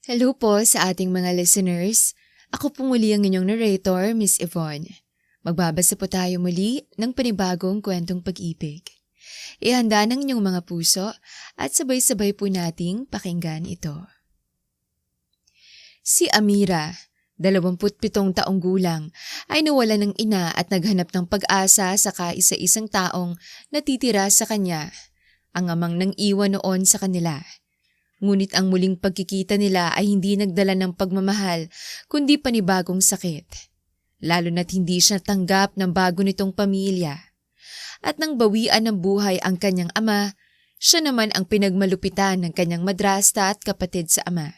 Hello po sa ating mga listeners. Ako po muli ang inyong narrator, Miss Yvonne. Magbabasa po tayo muli ng panibagong kwentong pag-ibig. Ihanda ng inyong mga puso at sabay-sabay po nating pakinggan ito. Si Amira, 27 taong gulang, ay nawala ng ina at naghanap ng pag-asa sa kaisa-isang taong natitira sa kanya, ang amang nang iwan noon sa kanila. Ngunit ang muling pagkikita nila ay hindi nagdala ng pagmamahal, kundi panibagong sakit. Lalo na't hindi siya tanggap ng bago nitong pamilya. At nang bawian ng buhay ang kanyang ama, siya naman ang pinagmalupitan ng kanyang madrasta at kapatid sa ama.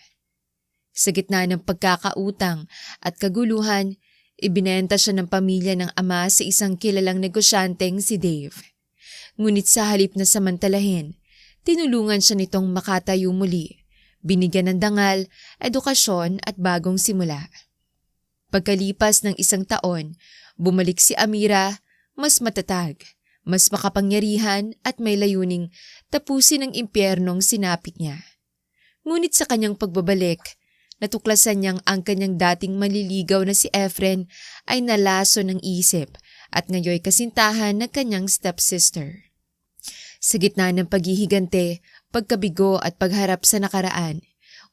Sa gitna ng pagkakautang at kaguluhan, ibinenta siya ng pamilya ng ama sa isang kilalang negosyanteng si Dave. Ngunit sa halip na samantalahin, tinulungan siya nitong makatayo muli, binigyan ng dangal, edukasyon at bagong simula. Pagkalipas ng 1 taon, bumalik si Amira, mas matatag, mas makapangyarihan at may layuning tapusin ang impyernong sinapit niya. Ngunit sa kanyang pagbabalik, natuklasan niyang ang kanyang dating maliligaw na si Efren ay nalaso ng isip at ngayoy kasintahan ng kanyang stepsister. Sa gitna ng paghihigante, pagkabigo at pagharap sa nakaraan,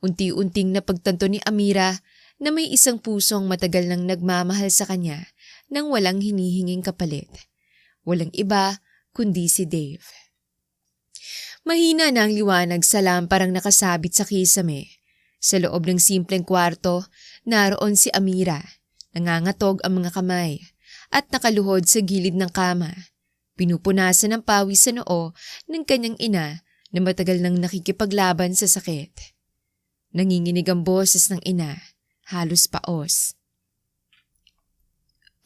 unti-unting napagtanto ni Amira na may isang pusong matagal nang nagmamahal sa kanya nang walang hinihinging kapalit. Walang iba kundi si Dave. Mahina na ang liwanag sa lamparang nakasabit sa kisame. Sa loob ng simpleng kwarto, naroon si Amira. Nangangatog ang mga kamay at nakaluhod sa gilid ng kama. Pinupunasan ng pawis sa noo ng kanyang ina na matagal nang nakikipaglaban sa sakit. Nanginginig ang boses ng ina, halos paos.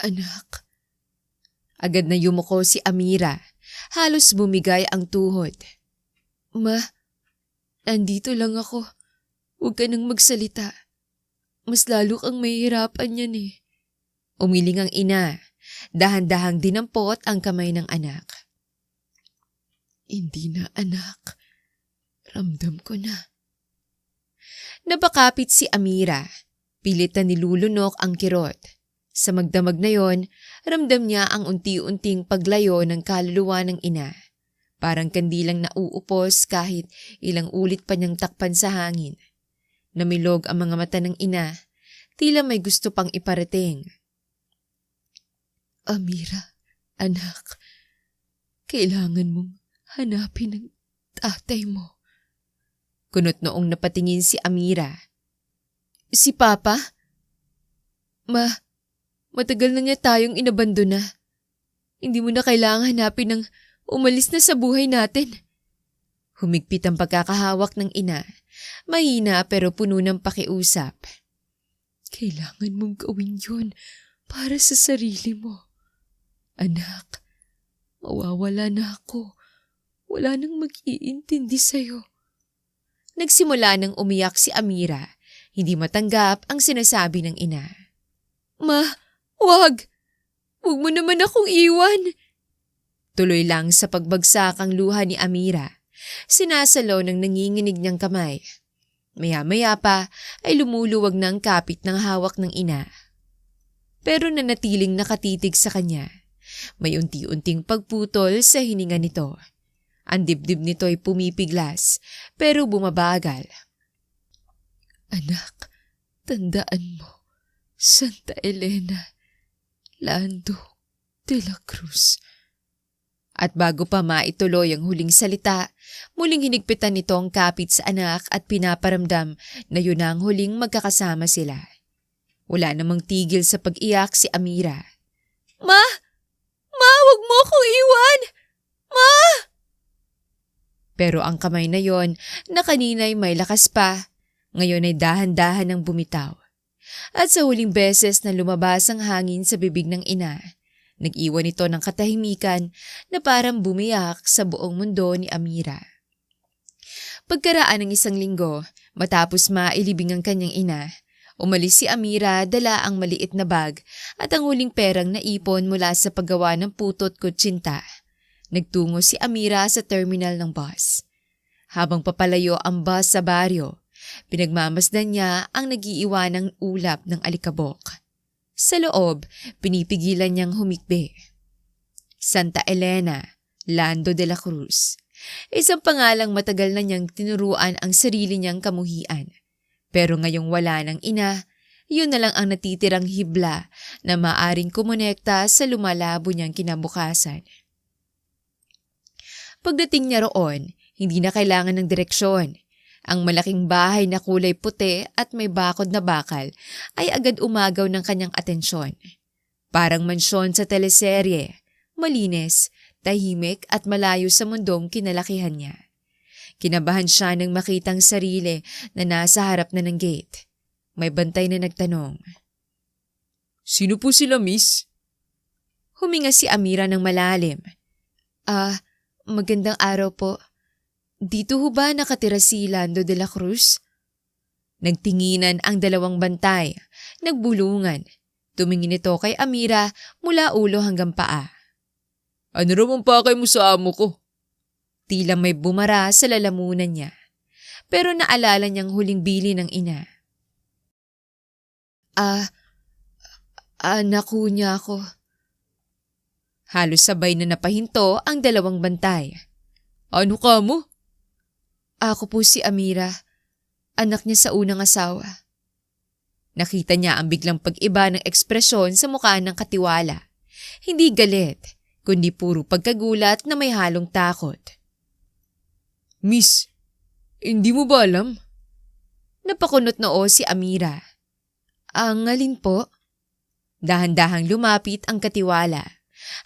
Anak. Agad na yumuko si Amira, halos bumigay ang tuhod. Ma, nandito lang ako. Huwag ka nang magsalita. Mas lalo kang mahihirapan yan eh. Umiling ang ina. Dahan-dahang dinampot ang kamay ng anak. Hindi na anak. Ramdam ko na. Napakapit si Amira. Pilit na nilulunok ang kirot. Sa magdamag na yon, ramdam niya ang unti-unting paglayo ng kaluluwa ng ina. Parang kandilang nauupos kahit ilang ulit pa niyang takpan sa hangin. Namilog ang mga mata ng ina. Tila may gusto pang iparating. Amira, anak, kailangan mong hanapin ang tatay mo. Kunot noong napatingin si Amira. Si Papa? Matagal na niya tayong inabandona. Hindi mo na kailangan hanapin ng umalis na sa buhay natin. Humigpit ang pagkakahawak ng ina. Mahina pero puno ng pakiusap. Kailangan mong gawin yun para sa sarili mo. Anak, mawawala na ako. Wala nang mag-iintindi sa'yo. Nagsimula nang umiyak si Amira. Hindi matanggap ang sinasabi ng ina. Ma, wag! Huwag mo naman akong iwan! Tuloy lang sa pagbagsak ang luha ni Amira. Sinasalo ng nanginginig niyang kamay. Maya-maya pa ay lumuluwag na ang kapit ng hawak ng ina. Pero nanatiling nakatitig sa kanya. May unti-unting pagputol sa hininga nito. Ang dibdib nito ay pumipiglas, pero bumabagal. Anak, tandaan mo, Santa Elena, Lando de la Cruz. At bago pa maituloy ang huling salita, muling hinigpitan nito ang kapit sa anak at pinaparamdam na yun ang huling magkakasama sila. Wala namang tigil sa pag-iyak si Amira. Ma! Ma, wag mo akong iwan! Ma! Pero ang kamay na yon na kanina'y may lakas pa, ngayon ay dahan-dahan ang bumitaw. At sa huling beses na lumabas ang hangin sa bibig ng ina, nag-iwan ito ng katahimikan na parang bumiyak sa buong mundo ni Amira. Pagkaraan ng 1 linggo, matapos mailibing ang kanyang ina, umalis si Amira dala ang maliit na bag at ang huling perang naipon mula sa paggawa ng putot kutsinta. Nagtungo si Amira sa terminal ng bus. Habang papalayo ang bus sa baryo, Pinagmamasdan niya ang nagiiwanang ulap ng alikabok. Sa loob, pinipigilan niyang humikbi. Santa Elena, Lando de la Cruz. Isang pangalang matagal na niyang tinuruan ang sarili niyang kamuhian. Pero ngayong wala ng ina, yun na lang ang natitirang hibla na maaring kumonekta sa lumalabo niyang kinabukasan. Pagdating niya roon, hindi na kailangan ng direksyon. Ang malaking bahay na kulay puti at may bakod na bakal ay agad umagaw ng kanyang atensyon. Parang mansyon sa teleserye, malinis, tahimik at malayo sa mundong kinalakihan niya. Kinabahan siya nang makitang sarili na nasa harap na ng gate. May bantay na nagtanong. Sino po sila, miss? Huminga si Amira ng malalim. Magandang araw po. Dito ho ba nakatira si Lando de la Cruz? Nagtinginan ang dalawang bantay, nagbulungan. Tumingin ito kay Amira mula ulo hanggang paa. Ano raman pakay mo sa amo ko? Tila may bumara sa lalamunan niya. Pero naalala niyang huling bili ng ina. Anak ho niya ako. Halos sabay na napahinto ang dalawang bantay. Ano ka mo? Ako po si Amira, anak niya sa unang asawa. Nakita niya ang biglang pag-iba ng ekspresyon sa mukha ng katiwala. Hindi galit, kundi puro pagkagulat na may halong takot. Miss, hindi mo ba alam? Napakunot noo si Amira. Ang alin po? Dahan-dahang lumapit ang katiwala.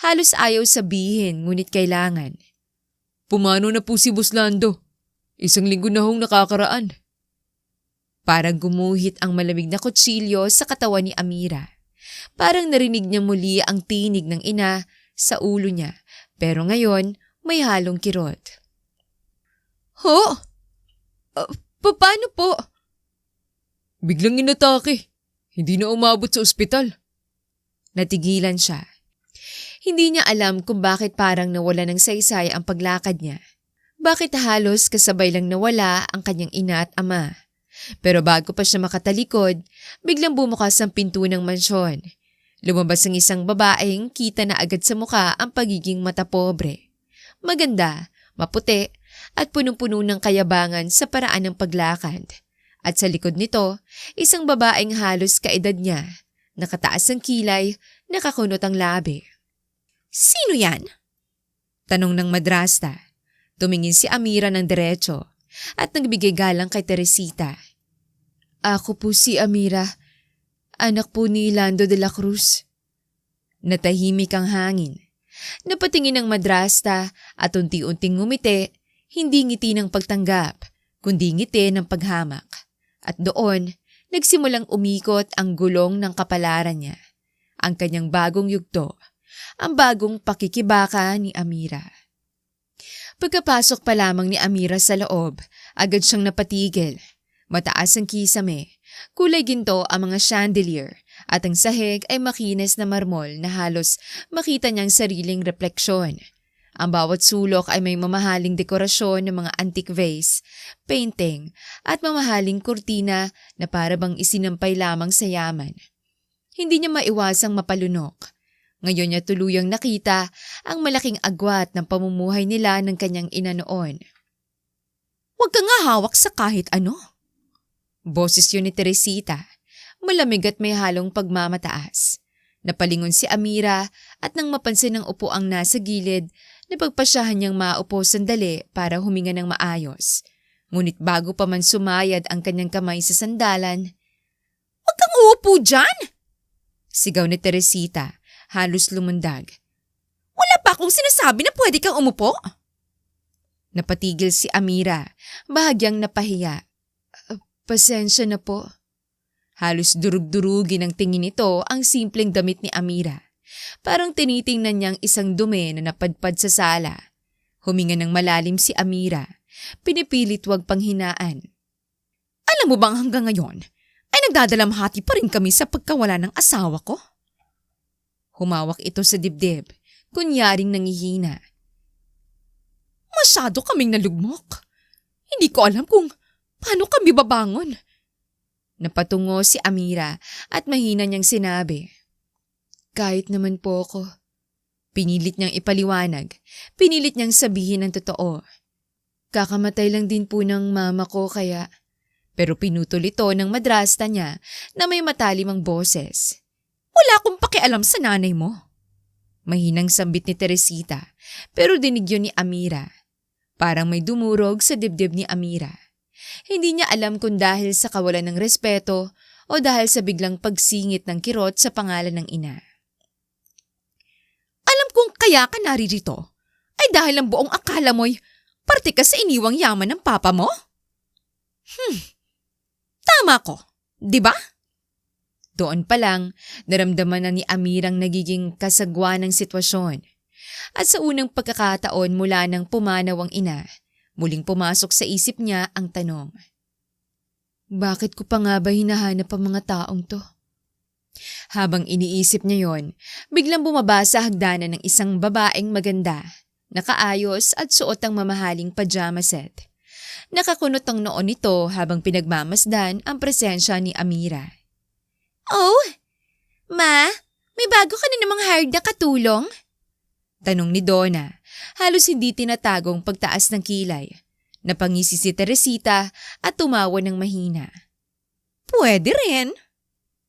Halos ayaw sabihin ngunit kailangan. Pumano na po si Boss Lando. 1 linggo na hong nakakaraan. Parang gumuhit ang malamig na kutsilyo sa katawan ni Amira. Parang narinig niya muli ang tinig ng ina sa ulo niya, pero ngayon may halong kirot. Ho? Paano po? Biglang inatake. Hindi na umabot sa ospital. Natigilan siya. Hindi niya alam kung bakit parang nawala ng saysay ang paglakad niya. Bakit halos kasabay lang nawala ang kanyang ina at ama. Pero bago pa siya makatalikod, biglang bumukas ang pinto ng mansyon. Lumabas ang isang babaeng kita na agad sa mukha ang pagiging matapobre. Maganda, maputi, at punong-puno ng kayabangan sa paraan ng paglakad. At sa likod nito, isang babaeng halos kaedad niya. Nakataas ang kilay, nakakunot ang labi. Sino yan? Tanong ng madrasta. Tumingin si Amira ng diretso at nagbigay galang kay Teresita. Ako po si Amira, anak po ni Lando de la Cruz. Natahimik ang hangin. Napatingin ang madrasta at unti-unting ngumiti, hindi ngiti ng pagtanggap, kundi ngiti ng paghamak. At doon, nagsimulang umikot ang gulong ng kapalaran niya. Ang kanyang bagong yugto, ang bagong pakikibaka ni Amira. Pagkapasok pa lamang ni Amira sa loob, agad siyang napatigil. Mataas ang kisame, kulay ginto ang mga chandelier at ang sahig ay makinis na marmol na halos makita niyang sariling refleksyon. Ang bawat sulok ay may mamahaling dekorasyon ng mga antique vase, painting at mamahaling kurtina na para bang isinampay lamang sa yaman. Hindi niya maiwasang mapalunok. Ngayon niya tuluyang nakita ang malaking agwat ng pamumuhay nila ng kanyang ina noon. Huwag ka nga hawak sa kahit ano. Boses yun ni Teresita, malamig at may halong pagmamataas. Napalingon si Amira at nang mapansin ng upuang nasa gilid, napagpasyahan niyang maupo sandali para huminga ng maayos. Ngunit bago pa man sumayad ang kanyang kamay sa sandalan, "Huwag kang uupo dyan!" Sigaw ni Teresita. Halos lumundag. Wala pa akong sinasabi na pwede kang umupo. Napatigil si Amira, bahagyang napahiya. Pasensya na po. Halos durug-durugin ng tingin nito ang simpleng damit ni Amira. Parang tinitingnan niyang isang dumi na napadpad sa sala. Huminga ng malalim si Amira. Pinipilit wag panghinaan. Alam mo bang hanggang ngayon ay nagdadalamhati pa rin kami sa pagkawala ng asawa ko? Humawak ito sa dibdib, kunyaring nangihina. Masyado kaming nalugmok. Hindi ko alam kung Paano kami babangon? Napatungo si Amira at mahina niyang sinabi. Kahit naman po ako. Pinilit niyang ipaliwanag. Pinilit niyang sabihin ang totoo. Kakamatay lang din po ng mama ko kaya... Pero pinutol ito ng madrasta niya na may matalim ang boses. Wala akong pakialam sa nanay mo. Mahinang sambit ni Teresita pero dinig yun ni Amira. Parang may dumurog sa dibdib ni Amira. Hindi niya alam kung dahil sa kawalan ng respeto o dahil sa biglang pagsingit ng kirot sa pangalan ng ina. Alam kong kaya ka naririto ay dahil ang buong akala mo'y parte ka sa iniwang yaman ng papa mo? Tama ko, di ba? Doon pa lang, naramdaman na ni Amirang nagiging kasagwa ng sitwasyon. At sa unang pagkakataon mula nang pumanaw ang ina, muling pumasok sa isip niya ang tanong. Bakit ko pa nga ba hinahanap ang mga taong to? Habang iniisip niya yon, biglang bumaba sa hagdanan ng isang babaeng maganda, nakaayos at suot ang mamahaling pajama set. Nakakunot ang noon nito habang pinagmamasdan ang presensya ni Amira. Oh, Ma, may bago ka na namang hired na katulong? Tanong ni Donna, halos hindi tinatagong pagtaas ng kilay. Napangisi si Teresita at tumawa ng mahina. Pwede rin.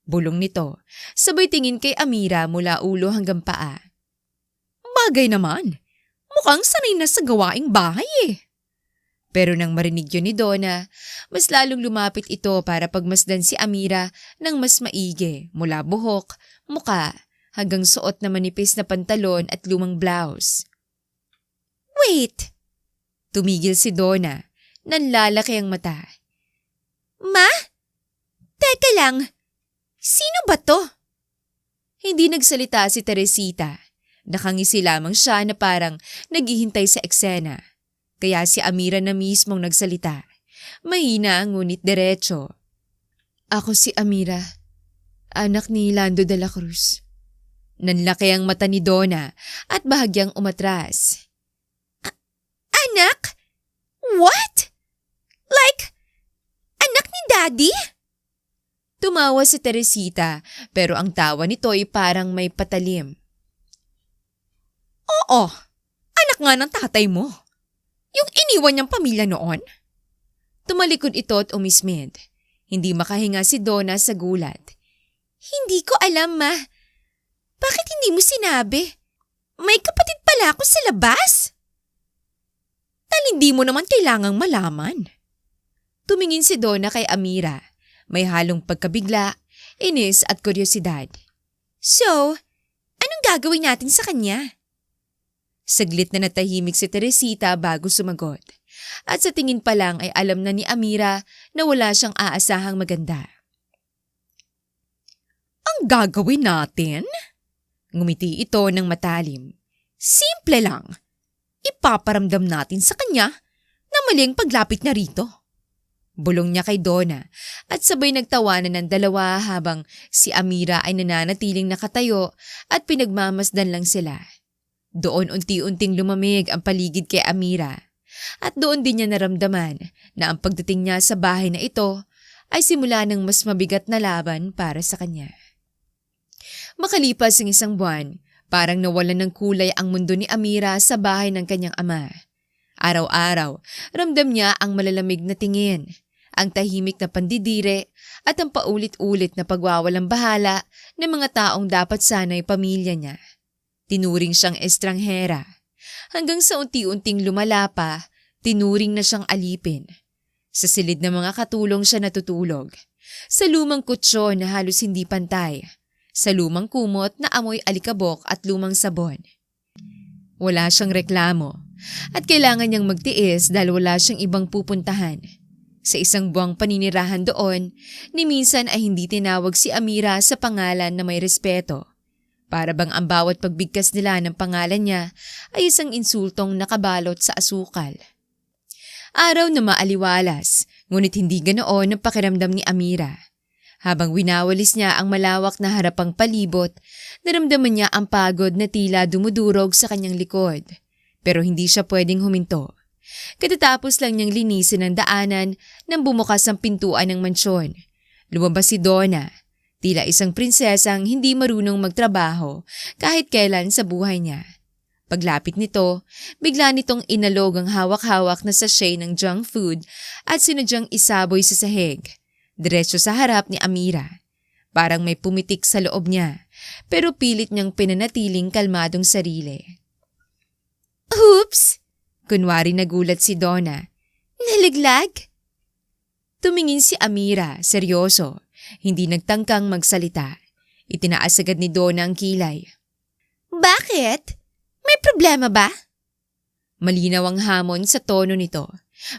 Bulong nito, sabay tingin kay Amira mula ulo hanggang paa. Bagay naman, mukhang sanay na sa gawaing bahay eh. Pero nang marinig yun ni Donna, mas lalong lumapit ito para pagmasdan si Amira ng mas maigi mula buhok, muka, hanggang suot na manipis na pantalon at lumang blouse. Wait! Tumigil si Donna, nanlalaki ang mata. Ma? Teka lang, sino ba to? Hindi nagsalita si Teresita. Nakangisi lamang siya na parang naghihintay sa eksena. Kaya si Amira na mismong nagsalita. Mahina ngunit diretso. Ako si Amira, anak ni Lando de la Cruz. Nanlaki ang mata ni Donna at bahagyang umatras. Anak? What? Like, anak ni Daddy? Tumawa si Teresita pero ang tawa nito ay parang may patalim. Oo, anak nga ng tatay mo. Yung iniwan niyang pamilya noon? Tumalikod ito at umismid. Hindi makahinga si Donna sa gulat. Hindi ko alam, Ma. Bakit hindi mo sinabi? May kapatid pala ako sa labas. Dahil hindi mo naman kailangang malaman. Tumingin si Donna kay Amira. May halong pagkabigla, inis at kuryosidad. So, anong gagawin natin sa kanya? Saglit na natahimik si Teresita bago sumagot. At sa tingin pa lang ay alam na ni Amira na wala siyang aasahang maganda. Ang gagawin natin? Ngumiti ito ng matalim. Simple lang. Ipaparamdam natin sa kanya na mali ang paglapit niya rito. Bulong niya kay Donna at sabay nagtawanan ng dalawa habang si Amira ay nananatiling nakatayo at pinagmamasdan lang sila. Doon unti-unting lumamig ang paligid kay Amira at doon din niya naramdaman na ang pagdating niya sa bahay na ito ay simula ng mas mabigat na laban para sa kanya. Makalipas ang isang buwan, parang nawalan ng kulay ang mundo ni Amira sa bahay ng kanyang ama. Araw-araw, ramdam niya ang malalamig na tingin, ang tahimik na pandidire at ang paulit-ulit na pagwawalang bahala ng mga taong dapat sana'y pamilya niya. Tinuring siyang estranghera. Hanggang sa unti-unting lumala pa, tinuring na siyang alipin. Sa silid ng mga katulong siya natutulog. Sa lumang kutsyon na halos hindi pantay. Sa lumang kumot na amoy alikabok at lumang sabon. Wala siyang reklamo. At kailangan niyang magtiis dahil wala siyang ibang pupuntahan. Sa isang buwang paninirahan doon, ni minsan ay hindi tinawag si Amira sa pangalan na may respeto. Para bang ang bawat pagbigkas nila ng pangalan niya ay isang insultong nakabalot sa asukal. Araw na maaliwalas, ngunit hindi ganoon ang pakiramdam ni Amira. Habang winawalis niya ang malawak na harapang palibot, naramdaman niya ang pagod na tila dumudurog sa kanyang likod. Pero hindi siya pwedeng huminto. Katatapos lang niyang linisin ang daanan nang bumukas ang pintuan ng mansyon. Lumabas si Donna, tila isang prinsesang hindi marunong magtrabaho kahit kailan sa buhay niya. Paglapit nito, bigla nitong inalog ang hawak-hawak na sachet ng junk food at sinadyang isaboy sa sahig, diretso sa harap ni Amira. Parang may pumitik sa loob niya, pero pilit niyang pinanatiling kalmadong sarili. Oops! Kunwari nagulat si Donna. Nalaglag? Tumingin si Amira, seryoso, hindi nagtangkang magsalita. Itinaas agad ni Donna ang kilay. Bakit? May problema ba? Malinaw ang hamon sa tono nito.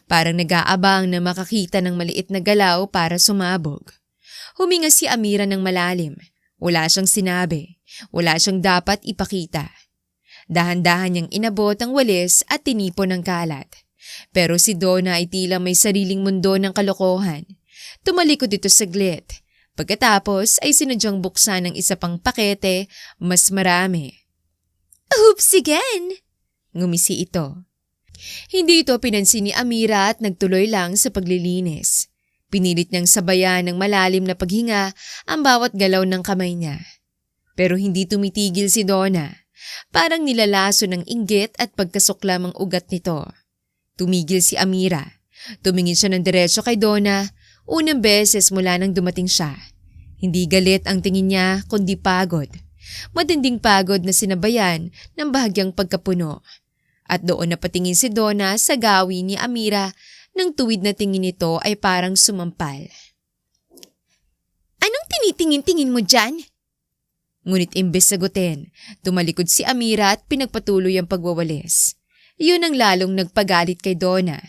Parang nag-aabang na makakita ng maliit na galaw para sumabog. Huminga si Amira ng malalim. Wala siyang sinabi. Wala siyang dapat ipakita. Dahan-dahan niyang inabot ang walis at tinipon ng kalat. Pero si Donna ay tila may sariling mundo ng kalokohan. Tumalikod ito saglit. Pagkatapos ay sinadyang buksan ng isa pang pakete, mas marami. Oops again! Ngumisi ito. Hindi ito pinansin ni Amira at nagtuloy lang sa paglilinis. Pinilit niyang sabayan ng malalim na paghinga ang bawat galaw ng kamay niya. Pero hindi tumitigil si Donna. Parang nilalaso ng inggit at pagkasuklam ang ugat nito. Tumigil si Amira. Tumingin siya ng diretso kay Donna, unang beses mula nang dumating siya. Hindi galit ang tingin niya, kundi pagod. Matinding pagod na sinabayan ng bahagyang pagkapuno. At doon napatingin si Donna sa gawi ni Amira nang tuwid na tingin nito ay parang sumampal. Anong tinitingin-tingin mo dyan? Ngunit imbes sagutin, tumalikod si Amira at pinagpatuloy ang pagwawalis. Yun ang lalong nagpagalit kay Donna.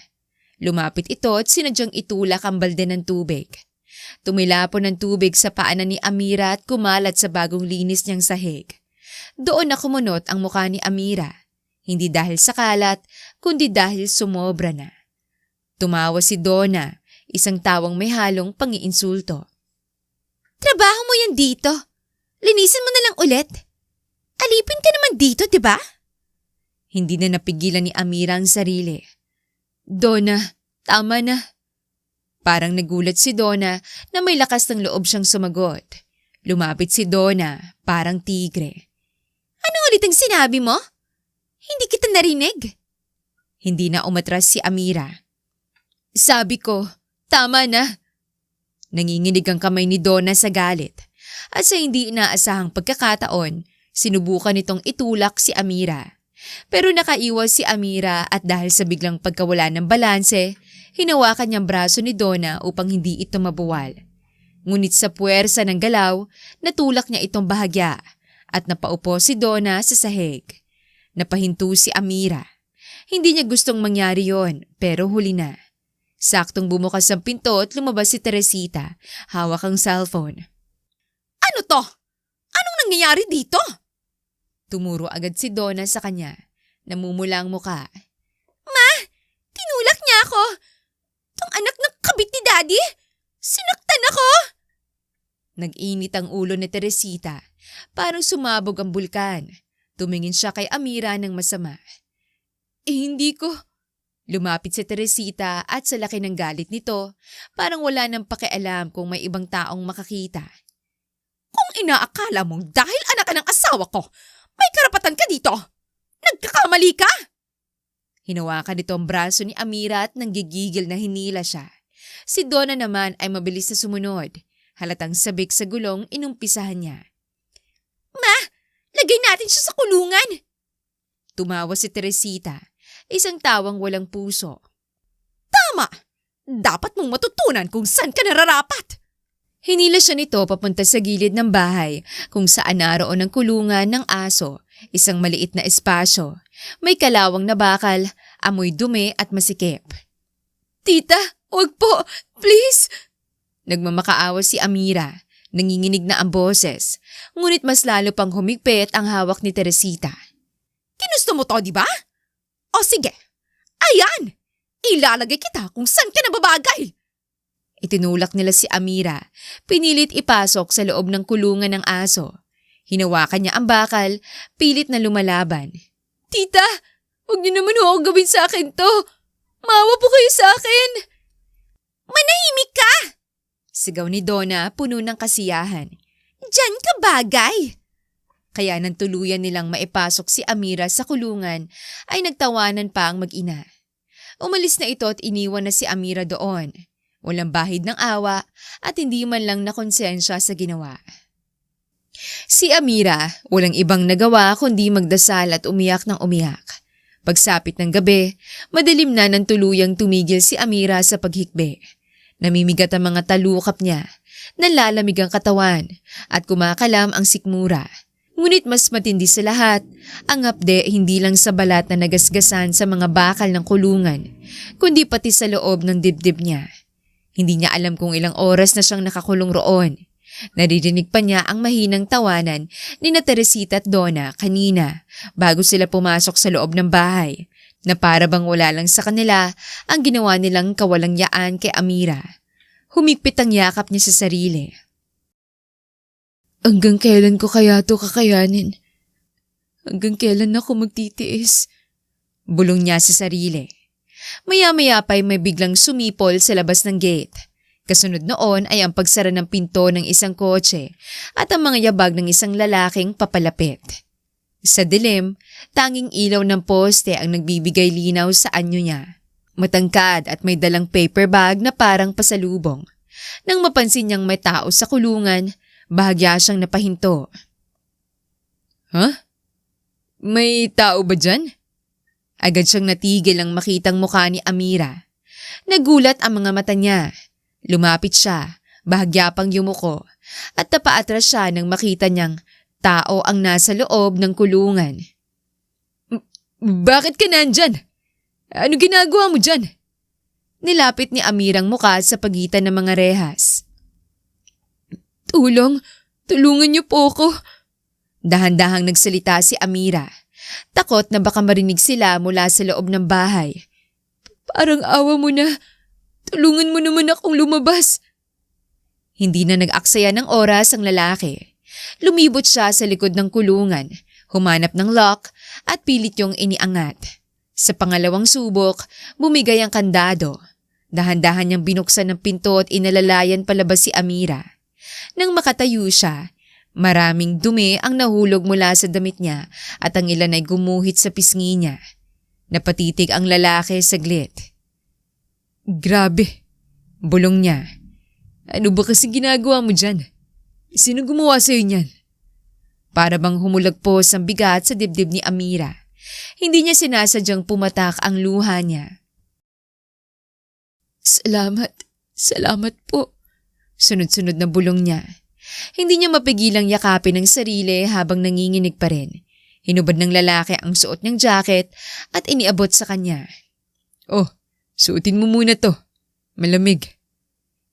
Lumapit ito at sinadyang itulak ang balde ng tubig. Tumilapon ng tubig sa paanan ni Amira at kumalat sa bagong linis niyang sahig. Doon na kumunot ang mukha ni Amira. Hindi dahil sa kalat, kundi dahil sumobra na. Tumawa si Donna, isang tawang may halong pangiinsulto. Trabaho mo yan dito. Linisin mo na lang ulit. Alipin ka naman dito, di ba? Hindi na napigilan ni Amira ang sarili. Donna, tama na. Parang nagulat si Donna na may lakas ng loob siyang sumagot. Lumapit si Donna, parang tigre. Ano ulit ang sinabi mo? Hindi kita narinig. Hindi na umatras si Amira. Sabi ko, tama na. Nanginginig ang kamay ni Donna sa galit. At sa hindi inaasahang pagkakataon, sinubukan nitong itulak si Amira. Pero nakaiwas si Amira at dahil sa biglang pagkawala ng balanse, hinawakan niyang braso ni Donna upang hindi ito mabuwal. Ngunit sa puwersa ng galaw, natulak niya itong bahagya at napaupo si Donna sa sahig. Napahinto si Amira. Hindi niya gustong mangyari yon, pero huli na. Saktong bumukas ang pinto at lumabas si Teresita, hawak ang cellphone. Ano to? Anong nangyayari dito? Tumuro agad si Donna sa kanya. Namumula ang muka. Ma! Tinulak niya ako! Tong anak ng kabit ni Daddy! Sinaktan ako! Nag-init ang ulo ni Teresita. Parang sumabog ang bulkan. Tumingin siya kay Amira ng masama. Hindi ko. Lumapit si Teresita at sa laki ng galit nito, parang wala nang pakialam kung may ibang taong makakita. Kung inaakala mong dahil anak ka ng asawa ko, may karapatan ka dito! Nagkakamali ka! Hinawakan nito ang braso ni Amira at nanggigigil na hinila siya. Si Donna naman ay mabilis na sumunod. Halatang sabik sa gulong inumpisahan niya. Ma! Lagay natin siya sa kulungan! Tumawa si Teresita, isang tawang walang puso. Tama! Dapat mong matutunan kung saan ka nararapat! Hinila siya nito papunta sa gilid ng bahay kung saan naroon ang kulungan ng aso, isang maliit na espasyo. May kalawang na bakal, amoy dumi at masikip. Tita, wag po! Please! Nagmamakaawa si Amira. Nanginginig na ang boses, ngunit mas lalo pang humigpit ang hawak ni Teresita. Ginusto mo to, di ba? O sige, ayan! Ilalagay kita kung saan ka nababagay! Itinulak nila si Amira. Pinilit ipasok sa loob ng kulungan ng aso. Hinawakan niya ang bakal, pilit na lumalaban. Tita, huwag niyo naman ako gawin sa akin to! Maawa po kayo sa akin! Manahimik ka! Sigaw ni Donna puno ng kasiyahan. Diyan ka bagay! Kaya nang tuluyan nilang maipasok si Amira sa kulungan ay nagtawanan pa ang mag-ina. Umalis na ito at iniwan na si Amira doon. Walang bahid ng awa at hindi man lang nakonsensya sa ginawa. Si Amira, walang ibang nagawa kundi magdasal at umiyak ng umiyak. Pagsapit ng gabi, madilim na nang tuluyang tumigil si Amira sa paghikbi. Namimigat ang mga talukap niya, nalalamig ang katawan at kumakalam ang sikmura. Ngunit mas matindi sa lahat, ang hapde hindi lang sa balat na nagasgasan sa mga bakal ng kulungan, kundi pati sa loob ng dibdib niya. Hindi niya alam kung ilang oras na siyang nakakulong roon. Naririnig pa niya ang mahinang tawanan ni na Teresita at Donna kanina bago sila pumasok sa loob ng bahay, na para bang wala lang sa kanila ang ginawa nilang kawalangyaan kay Amira. Humigpit ang yakap niya sa sarili. Hanggang kailan ko kaya ito kakayanin? Hanggang kailan ako magtitiis? Bulong niya sa sarili. Maya-maya pa'y may biglang sumipol sa labas ng gate. Kasunod noon ay ang pagsara ng pinto ng isang kotse at ang mga yabag ng isang lalaking papalapit. Sa dilim, tanging ilaw ng poste ang nagbibigay linaw sa anyo niya. Matangkad at may dalang paper bag na parang pasalubong. Nang mapansin niyang may tao sa kulungan, bahagya siyang napahinto. Huh? May tao ba dyan? Agad siyang natigil ang makitang mukha ni Amira. Nagulat ang mga mata niya. Lumapit siya, bahagya pang yumuko, at napaatras siya nang makita niyang tao ang nasa loob ng kulungan. Bakit ka nandyan? Ano ginagawa mo dyan? Nilapit ni Amirang mukha sa pagitan ng mga rehas. Tulungan niyo po ako. Dahan-dahang nagsalita si Amira. Takot na baka marinig sila mula sa loob ng bahay. Parang awa mo na. Tulungan mo naman akong lumabas. Hindi na nag-aksaya ng oras ang lalaki. Lumibot siya sa likod ng kulungan, humanap ng lock at pilit yung iniangat. Sa pangalawang subok, bumigay ang kandado. Dahan-dahan niyang binuksan ng pinto at inalalayan palabas si Amira. Nang makatayo siya, maraming dumi ang nahulog mula sa damit niya at ang ilan ay gumuhit sa pisngi niya. Napatitig ang lalaki saglit. Grabe, bulong niya. Ano ba kasi ginagawa mo dyan? Sino gumawa sa'yo niyan? Para bang humulagpos ang bigat sa dibdib ni Amira. Hindi niya sinasadyang pumatak ang luha niya. Salamat po. Sunod-sunod na bulong niya. Hindi niya mapigilang yakapin ang sarili habang nanginginig pa rin. Hinubad ng lalaki ang suot niyang jacket at iniabot sa kanya. Oh, suotin mo muna to. Malamig.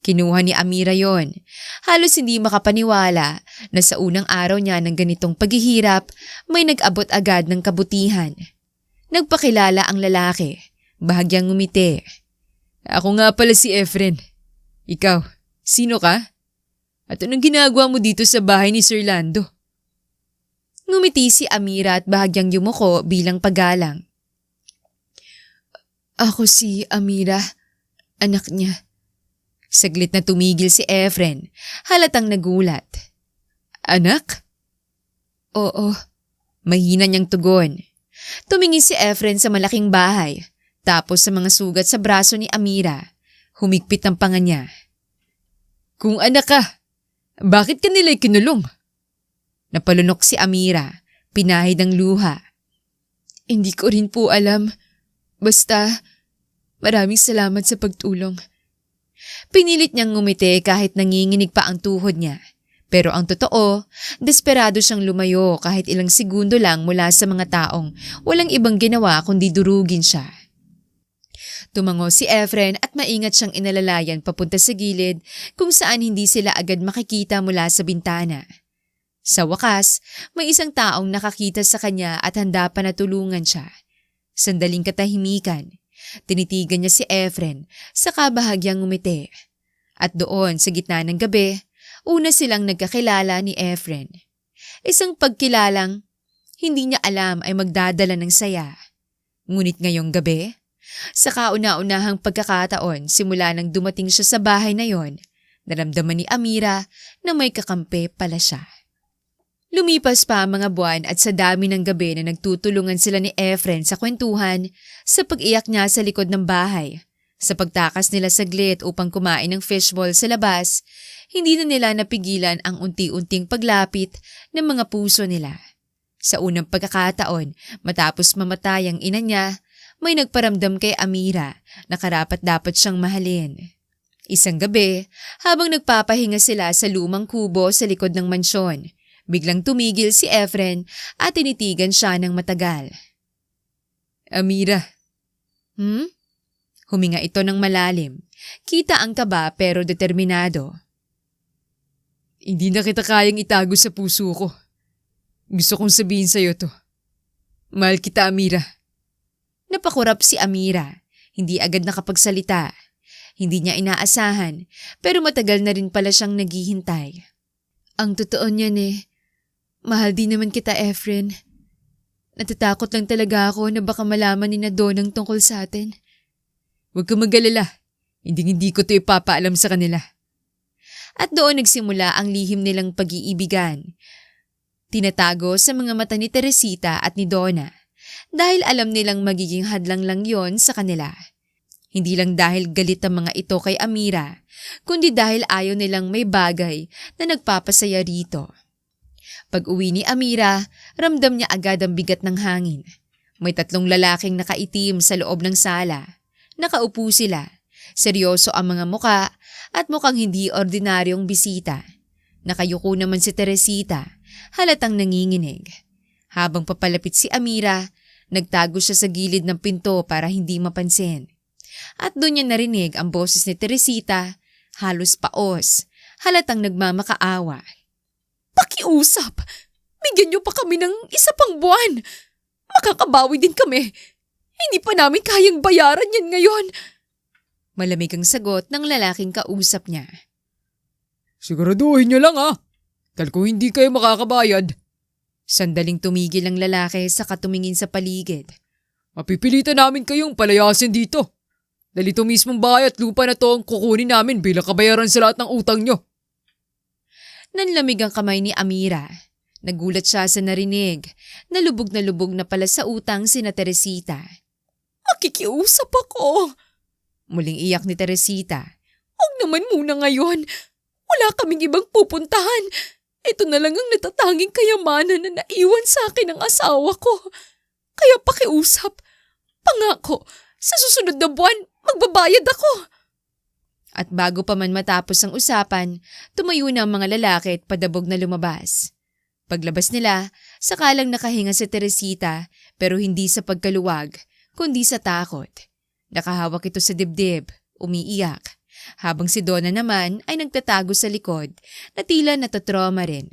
Kinuha ni Amira yon. Halos hindi makapaniwala na sa unang araw niya ng ganitong paghihirap, may nag-abot agad ng kabutihan. Nagpakilala ang lalaki, bahagyang ngumiti. Ako nga pala si Efren. Ikaw, sino ka? At anong ginagawa mo dito sa bahay ni Sir Lando? Ngumiti si Amira at bahagyang yumuko bilang paggalang. Ako si Amira, anak niya. Saglit na tumigil si Efren, halatang nagulat. Anak? Oo, mahina niyang tugon. Tumingin si Efren sa malaking bahay, tapos sa mga sugat sa braso ni Amira. Humigpit ang panga niya. Kung anak ka, bakit ka nila kinulong? Napalunok si Amira, pinahid ang luha. Hindi ko rin po alam. Basta, maraming salamat sa pagtulong. Pinilit niyang ngumiti kahit nanginginig pa ang tuhod niya. Pero ang totoo, desperado siyang lumayo kahit ilang segundo lang mula sa mga taong walang ibang ginawa kundi durugin siya. Tumango si Efren at maingat siyang inalalayan papunta sa gilid kung saan hindi sila agad makikita mula sa bintana. Sa wakas, may isang taong nakakita sa kanya at handa pa na tulungan siya. Sandaling katahimikan. Tinitigan niya si Efren, saka bahagyang ngumiti. At doon sa gitna ng gabi, una silang nagkakilala ni Efren. Isang pagkilalang hindi niya alam ay magdadala ng saya. Ngunit ngayong gabi, Sa kauna-unahang pagkakataon simula nang dumating siya sa bahay na yon, naramdaman ni Amira na may kakampi pala siya. Lumipas pa ang mga buwan at sa dami ng gabi na nagtutulungan sila ni Efren sa kwentuhan, sa pag-iyak niya sa likod ng bahay, sa pagtakas nila saglit upang kumain ng fishball sa labas, hindi na nila napigilan ang unti-unting paglapit ng mga puso nila. Sa unang pagkakataon, matapos mamatay ang ina niya, may nagparamdam kay Amira na karapat-dapat siyang mahalin. Isang gabi, habang nagpapahinga sila sa lumang kubo sa likod ng mansyon, biglang tumigil si Efren at tinitigan siya ng matagal. Amira. Huminga ito ng malalim. Kita ang kaba pero determinado. Hindi na kita kayang itago sa puso ko. Gusto kong sabihin sa'yo to. Mahal kita, Amira. Napakurap si Amira. Hindi agad nakapagsalita. Hindi niya inaasahan, pero matagal na rin pala siyang naghihintay. Ang totoo niyan mahal din naman kita, Efren. Natatakot lang talaga ako na baka malaman ni Donang tungkol sa atin. Huwag ka mag-alala. Hindi ko to ipapaalam sa kanila. At doon nagsimula ang lihim nilang pag-iibigan. Tinatago sa mga mata ni Teresita at ni Donna dahil alam nilang magiging hadlang lang yon sa kanila. Hindi lang dahil galit ang mga ito kay Amira, kundi dahil ayaw nilang may bagay na nagpapasaya rito. Pag-uwi ni Amira, ramdam niya agad ang bigat ng hangin. May 3 lalaking nakaitim sa loob ng sala. Nakaupo sila. Seryoso ang mga muka at mukhang hindi ordinaryong bisita. Nakayuko naman si Teresita, halatang nanginginig. Habang papalapit si Amira, nagtago siya sa gilid ng pinto para hindi mapansin. At doon niya narinig ang boses ni Teresita, halos paos, halatang nagmamakaawa. Pakiusap! Bigyan niyo pa kami ng 1 pang buwan! Makakabawi din kami! Hindi pa namin kayang bayaran yan ngayon! Malamig ang sagot ng lalaking kausap niya. Siguraduhin niyo lang dahil kung hindi kayo makakabayad. Sandaling tumigil ang lalaki sa katumingin sa paligid. Mapipilitan namin kayong palayasin dito. Dahil ito mismong bahay at lupa na to ang kukunin namin bilang kabayaran sa lahat ng utang niyo. Nanlamig ang kamay ni Amira. Nagulat siya sa narinig. Na lubog na pala sa utang sina Teresita. Makikiusap ako. Muling iyak ni Teresita. Huwag naman muna ngayon. Wala kaming ibang pupuntahan. Ito na lang ang natatanging kayamanan na naiwan sa akin ng asawa ko. Kaya pakiusap. Pangako, sa susunod na buwan, magbabayad ako. At bago pa man matapos ang usapan, tumayo na ang mga lalaki at padabog na lumabas. Paglabas nila, sakalang nakahinga si Teresita pero hindi sa pagkaluwag, kundi sa takot. Nakahawak ito sa dibdib, umiiyak, habang si Donna naman ay nagtatago sa likod na tila natatroma rin.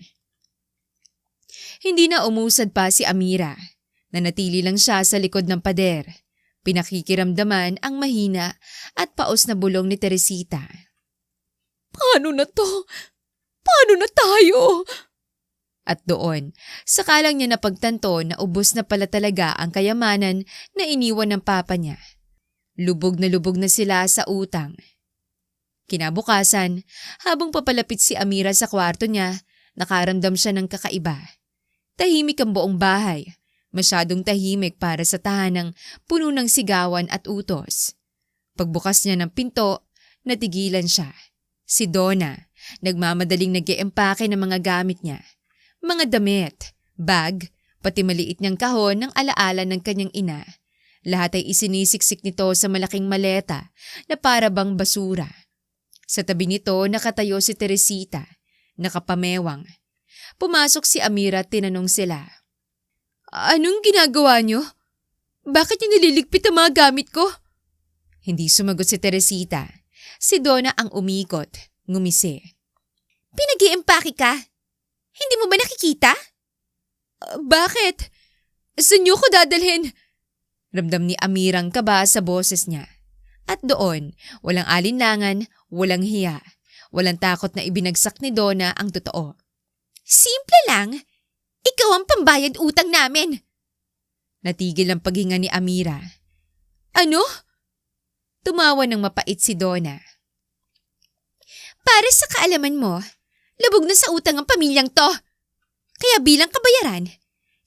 Hindi na umusad pa si Amira, nanatili lang siya sa likod ng pader. Pinakikiramdaman ang mahina at paos na bulong ni Teresita. Paano na to? Paano na tayo? At doon, sakalang niya napagtanto na ubos na pala talaga ang kayamanan na iniwan ng papa niya. Lubog na sila sa utang. Kinabukasan, habang papalapit si Amira sa kwarto niya, nakaramdam siya ng kakaiba. Tahimik ang buong bahay. Masyadong tahimik para sa tahanang puno ng sigawan at utos. Pagbukas niya ng pinto, natigilan siya. Si Donna, nagmamadaling nag-iempake ng mga gamit niya. Mga damit, bag, pati maliit niyang kahon ng alaala ng kanyang ina. Lahat ay isinisiksik nito sa malaking maleta na para bang basura. Sa tabi nito nakatayo si Teresita, nakapamewang. Pumasok si Amira at tinanong sila. Anong ginagawa niyo? Bakit niyo nililigpit ang mga gamit ko? Hindi sumagot si Teresita. Si Donna ang umikot, ngumisi. Pinag-iempake ka? Hindi mo ba nakikita? Bakit? Saan niyo ko dadalhin? Ramdam ni Amirang kaba sa boses niya. At doon, walang alinlangan, walang hiya. Walang takot na ibinagsak ni Donna ang totoo. Simple lang. Ikaw ang pambayad utang namin. Natigil ang paghinga ni Amira. Ano? Tumawa ng mapait si Donna. Para sa kaalaman mo, lubog na sa utang ang pamilyang to. Kaya bilang kabayaran,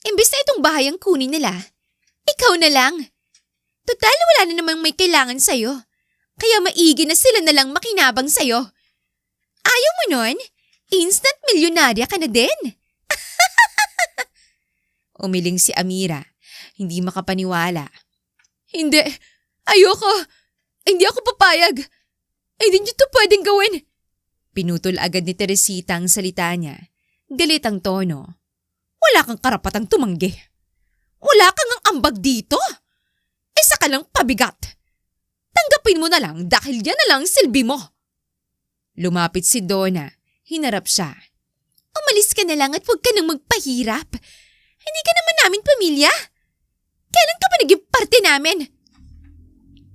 imbes na itong bahay ang kunin nila, ikaw na lang. Total wala na namang may kailangan sa'yo. Kaya maigi na sila na lang makinabang sa'yo. Ayaw mo nun? Instant milyonarya ka na din. Umiling si Amira, hindi makapaniwala. Hindi, ayoko. Hindi ako papayag. Hindi niyo to pwedeng gawin. Pinutol agad ni Teresita ang salita niya. Galit ang tono. Wala kang karapatang tumanggi. Wala kang ang ambag dito. Isa ka lang pabigat. Tanggapin mo na lang dahil yan na lang silbi mo. Lumapit si Donna. Hinarap siya. Umalis ka na lang at huwag ka nang magpahirap. Hindi ka naman namin pamilya. Kailan ka pa naging parte namin?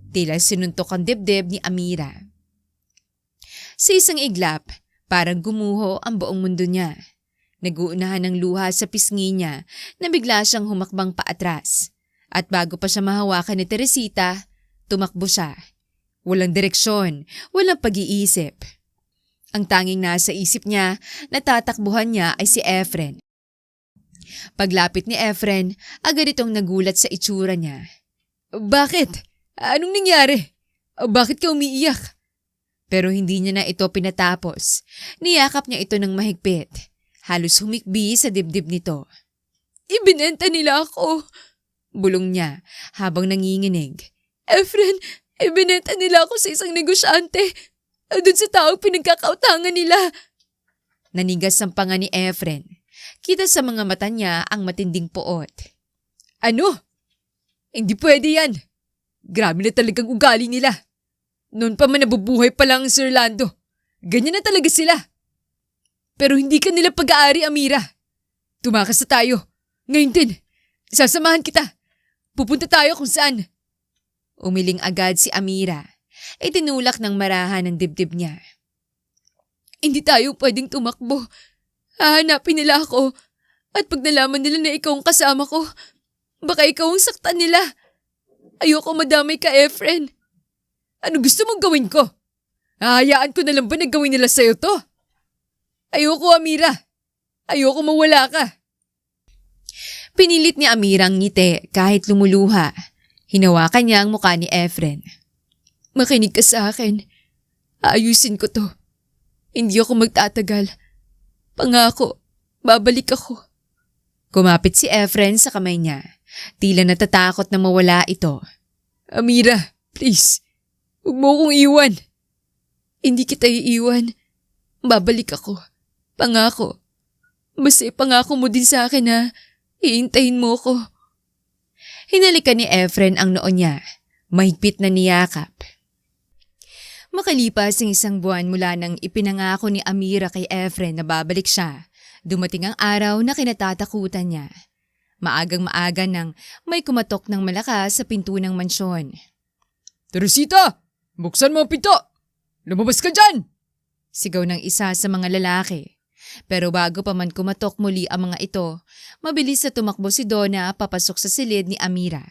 Tila sinuntok ang dibdib ni Amira. Sa isang iglap, parang gumuho ang buong mundo niya. Naguunahan ng luha sa pisngi niya na bigla siyang humakbang paatras. At bago pa siya mahawakan ni Teresita, tumakbo siya. Walang direksyon, walang pag-iisip. Ang tanging nasa isip niya na tatakbuhan niya ay si Efren. Paglapit ni Efren, agad itong nagulat sa itsura niya. Bakit? Anong nangyari? Bakit ka umiiyak? Pero hindi niya na ito pinatapos. Niyakap niya ito ng mahigpit. Halos humikbi sa dibdib nito. Ibinenta nila ako. Bulong niya habang nanginginig. Efren, ibinenta nila ako sa isang negosyante. Doon sa taong pinagkakautangan nila. Nanigas ang panga ni Efren. Kita sa mga mata niya ang matinding poot. Ano? Hindi pwede yan. Grabe na talagang ugali nila. Noon pa man nabubuhay pa lang ang Sir Lando. Ganyan na talaga sila. Pero hindi ka nila pag-aari, Amira. Tumakas na tayo. Ngayon din, sasamahan kita. Pupunta tayo kung saan. Umiling agad si Amira. Itinulak ng marahan ang dibdib niya. Hindi tayo pwedeng tumakbo. Hahanapin nila ako. At pag nalaman nila na ikaw ang kasama ko, baka ikaw ang saktan nila. Ayoko madamay ka, Efren. Ano gusto mong gawin ko? Hahayaan ko na lang ba na gawin nila sa'yo to? Ayoko, Amira. Ayoko mawala ka. Pinilit ni Amira ang ngiti kahit lumuluha. Hinawakan niya ang mukha ni Efren. Makinig ka sa akin. Aayusin ko to. Hindi ako magtatagal. Pangako, babalik ako. Kumapit si Efren sa kamay niya. Tila natatakot na mawala ito. Amira, please. Huwag mo akong iwan. Hindi kita iiwan. Babalik ako. Pangako. Basta ipangako mo din sa akin na iintayin mo ko. Hinalikan ni Efren ang noo niya. Mahigpit na niyakap. Makalipas ang isang buwan mula nang ipinangako ni Amira kay Efren na babalik siya, dumating ang araw na kinatatakutan niya. Maagang-maaga nang may kumatok ng malakas sa pinto ng mansyon. Teresita! Buksan mo ang pinto! Lumabas ka dyan! Sigaw ng isa sa mga lalaki. Pero bago pa man kumatok muli ang mga ito, mabilis na tumakbo si Donna papasok sa silid ni Amira.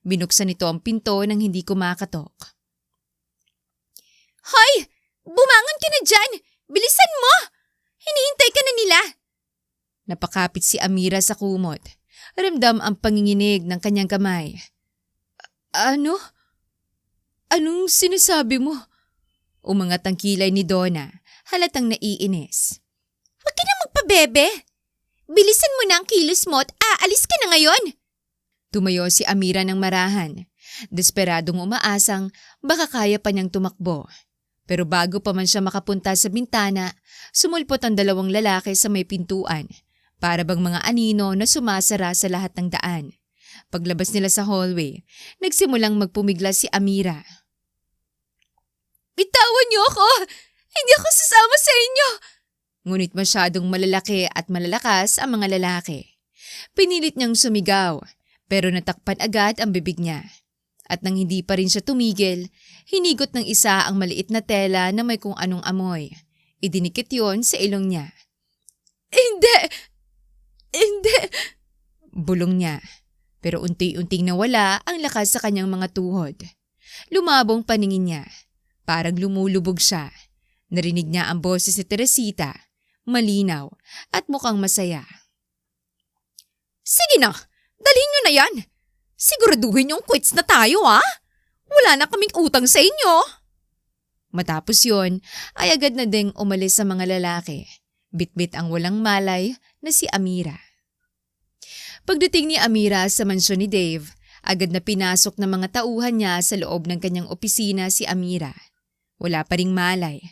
Binuksan nito ang pinto nang hindi kumakatok. Hoy! Bumangon ka na dyan! Bilisan mo! Hinihintay ka na nila! Napakapit si Amira sa kumot. Ramdam ang panginginig ng kanyang kamay. Ano? Anong sinasabi mo? Umangat ang kilay ni Donna, halatang naiinis. Huwag ka na magpabebe! Bilisan mo na ang kilos mo at aalis ka na ngayon! Tumayo si Amira ng marahan. Desperadong umaasang baka kaya pa niyang tumakbo. Pero bago pa man siya makapunta sa bintana, sumulpot ang dalawang lalaki sa may pintuan. Para bang mga anino na sumasara sa lahat ng daan. Paglabas nila sa hallway, nagsimulang magpumigla si Amira. Bitawan niyo ako! Hindi ako sasama sa inyo! Ngunit masyadong malalaki at malalakas ang mga lalaki. Pinilit niyang sumigaw, pero natakpan agad ang bibig niya. At nang hindi pa rin siya tumigil, hinigot ng isa ang maliit na tela na may kung anong amoy. Idinikit yon sa ilong niya. Hindi! Hindi! Bulong niya. Pero unti-unting nawala ang lakas sa kanyang mga tuhod. lumabong paningin niya. Parang lumulubog siya. Narinig niya ang boses ni Teresita, malinaw at mukhang masaya. Sige na, dalhin nyo na yan. Siguraduhin yung quits na tayo ha. Wala na kaming utang sa inyo. Matapos yon ay agad na ding umalis sa mga lalaki. Bitbit ang walang malay na si Amira. Pagdating ni Amira sa mansyon ni Dave, agad na pinasok ng mga tauhan niya sa loob ng kanyang opisina si Amira. Wala pa ring malay.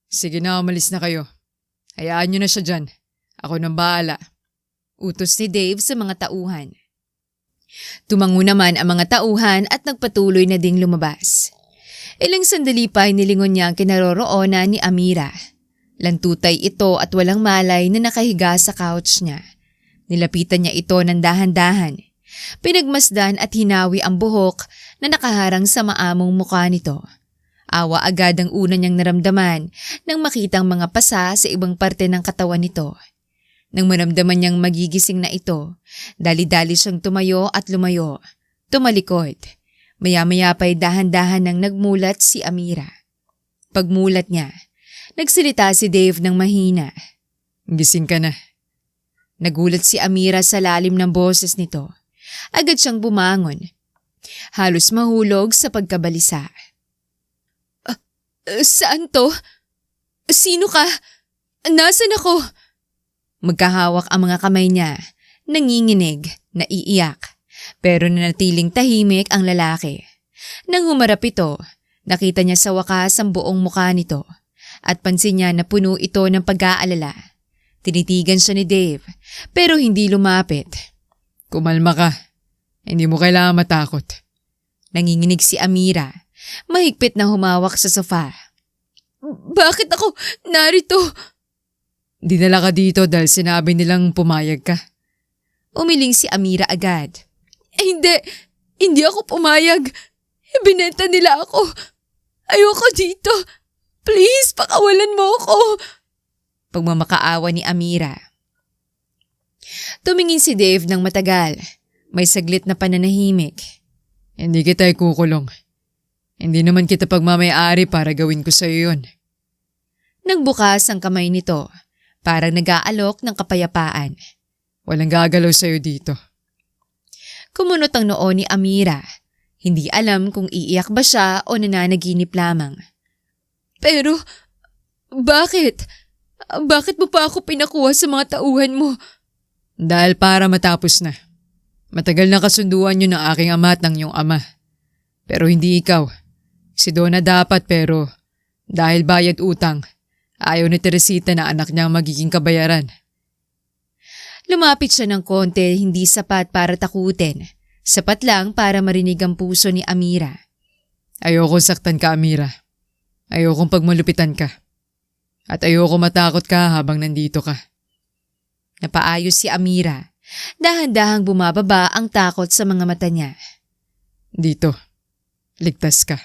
Sige na, umalis na kayo. Hayaan nyo na siya dyan. Ako nang bahala. Utos ni Dave sa mga tauhan. Tumango naman ang mga tauhan at nagpatuloy na ding lumabas. Ilang sandali pa ay nilingon niya ang kinaroroonan ni Amira. Lantutay ito at walang malay na nakahiga sa couch niya. Nilapitan niya ito ng dahan-dahan. Pinagmasdan at hinawi ang buhok na nakaharang sa maamong mukha nito. Awa agad ang una niyang naramdaman nang makitang mga pasa sa ibang parte ng katawan nito. Nang maramdaman niyang magigising na ito, dali-dali siyang tumayo at lumayo. Tumalikod. Maya-maya pa'y dahan-dahan nang nagmulat si Amira. Pagmulat niya, nagsalita si Dave ng mahina. Gising ka na. Nagulat si Amira sa lalim ng boses nito. Agad siyang bumangon. Halos mahulog sa pagkabalisa. Saan to? Sino ka? Nasaan ako? Magkahawak ang mga kamay niya, nanginginig, naiiyak, pero nanatiling tahimik ang lalaki. Nang humarap ito, nakita niya sa wakas ang buong mukha nito at pansin niya na puno ito ng pag-aalala. Tinitigan siya ni Dave pero hindi lumapit. Kumalma ka. Hindi mo kailangan matakot. Nanginginig si Amira, mahigpit na humawak sa sofa. Bakit ako narito? Dinala ka dito dahil sinabi nilang pumayag ka. Umiling si Amira agad. Hindi ako pumayag. Ibinenta nila ako. Ayoko dito. Please, pakawalan mo ako. Pagmamakaawa ni Amira. Tumingin si Dave ng matagal. May saglit na pananahimik. Hindi kita ikukulong. Hindi naman kita pagmamayari para gawin ko sa'yo yun. Nagbukas ang kamay nito. Parang nag-aalok ng kapayapaan. Walang gagalaw sa'yo dito. Kumunot ang noo ni Amira. Hindi alam kung iiyak ba siya o nananaginip lamang. Pero, bakit? Bakit mo pa ako pinakuha sa mga tauhan mo? Dahil para matapos na. Matagal na kasunduan yun ng aking ama at ng iyong ama. Pero hindi ikaw. Si Donna dapat pero dahil bayad utang, ayaw ni Teresita na anak niyang magiging kabayaran. Lumapit siya ng konti, hindi sapat para takutin. Sapat lang para marinig ang puso ni Amira. Ayokong saktan ka, Amira. Ayokong pagmalupitan ka. At ayoko matakot ka habang nandito ka. Napaayos si Amira. Dahan-dahang bumababa ang takot sa mga mata niya. Dito, ligtas ka.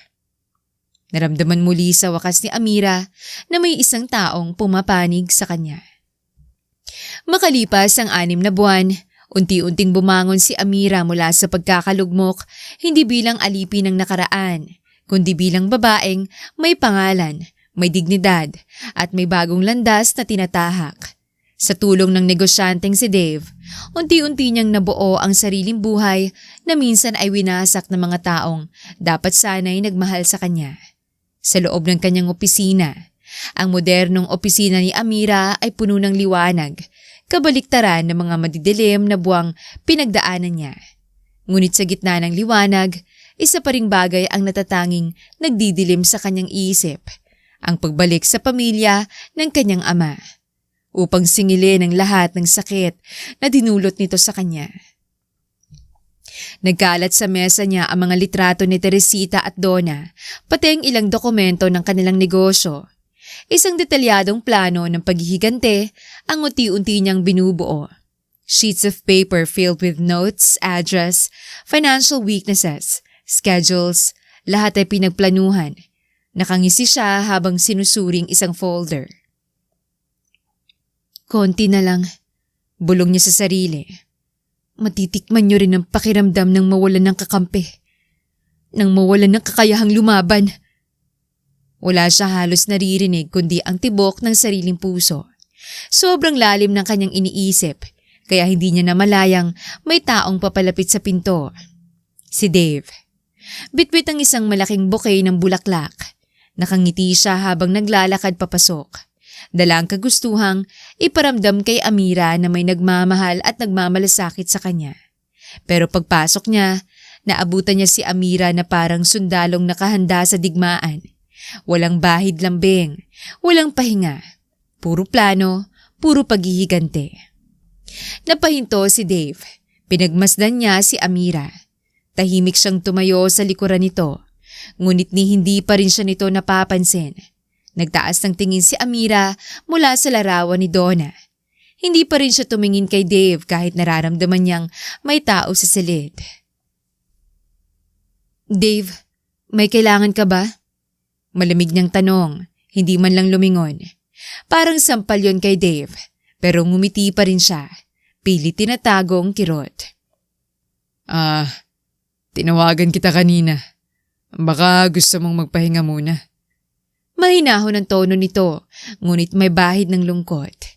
Naramdaman muli sa wakas ni Amira na may isang taong pumapanig sa kanya. Makalipas ang 6 na buwan, unti-unting bumangon si Amira mula sa pagkakalugmok, hindi bilang alipin ng nakaraan, kundi bilang babaeng may pangalan, may dignidad at may bagong landas na tinatahak. Sa tulong ng negosyanteng si Dave, unti-unti niyang nabuo ang sariling buhay na minsan ay winasak ng mga taong dapat sana'y nagmahal sa kanya. Sa loob ng kanyang opisina, ang modernong opisina ni Amira ay puno ng liwanag, kabaliktaran ng mga madidilim na buwang pinagdaanan niya. Ngunit sa gitna ng liwanag, isa pa ring bagay ang natatanging nagdidilim sa kanyang isip, ang pagbalik sa pamilya ng kanyang ama, upang singilin ang lahat ng sakit na dinulot nito sa kanya. Nagkalat sa mesa niya ang mga litrato ni Teresita at Donna, pati ang ilang dokumento ng kanilang negosyo. Isang detalyadong plano ng paghihigante ang unti-unti niyang binubuo. Sheets of paper filled with notes, address, financial weaknesses, schedules, lahat ay pinagplanuhan. Nakangisi siya habang sinusuring isang folder. Konti na lang, bulong niya sa sarili. Matitikman niyo rin ang pakiramdam ng mawalan ng kakampi. nang mawalan ng kakayahang lumaban. Wala siya halos naririnig kundi ang tibok ng sariling puso. Sobrang lalim ng kanyang iniisip, kaya hindi niya namalayang may taong papalapit sa pinto. Si Dave. Bitbit ang isang malaking bouquet ng bulaklak. Nakangiti siya habang naglalakad papasok. Dala ang kagustuhang iparamdam kay Amira na may nagmamahal at nagmamalasakit sa kanya. Pero pagpasok niya, naabutan niya si Amira na parang sundalong nakahanda sa digmaan. Walang bahid lambing, walang pahinga. Puro plano, puro paghihigante. Napahinto si Dave. Pinagmasdan niya si Amira. Tahimik siyang tumayo sa likuran nito. Ngunit hindi pa rin siya nito napapansin. Nagtaas ng tingin si Amira mula sa larawan ni Donna. Hindi pa rin siya tumingin kay Dave kahit nararamdaman niyang may tao sa silid. Dave, may kailangan ka ba? Malamig niyang tanong, hindi man lang lumingon. Parang sampal yon kay Dave, pero ngumiti pa rin siya. Pilit tinatagong kirot. Tinawagan kita kanina. Baka gusto mong magpahinga muna. Mahinahon ang tono nito, ngunit may bahid ng lungkot.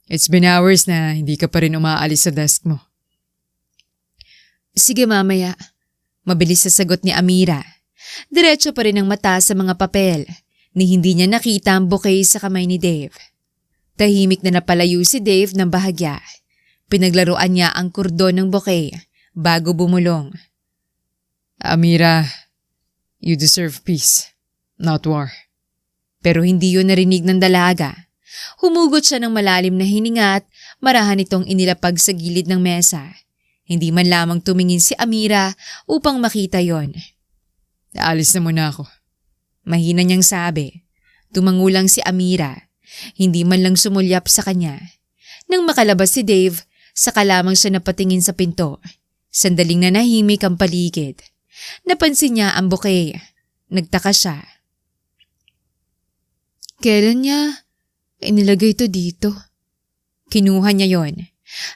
It's been hours na hindi ka pa rin umaalis sa desk mo. Sige mamaya. Mabilis sa sagot ni Amira. Diretso pa rin ang mata sa mga papel, ni hindi niya nakita ang bouquet sa kamay ni Dave. Tahimik na napalayo si Dave ng bahagya. Pinaglaruan niya ang kordon ng bouquet bago bumulong. Amira, you deserve peace, not war. Pero hindi yun narinig ng dalaga. Humugot siya ng malalim na hininga at marahan itong inilapag sa gilid ng mesa. Hindi man lamang tumingin si Amira upang makita yon. Aalis na muna ako. Mahina niyang sabi. Tumangulang si Amira. Hindi man lang sumulyap sa kanya. Nang makalabas si Dave, saka lamang siya napatingin sa pinto. Sandaling nanahimik ang paligid. Napansin niya ang bouquet. Nagtaka siya. Kailan niya inilagay ito dito? Kinuha niya yon.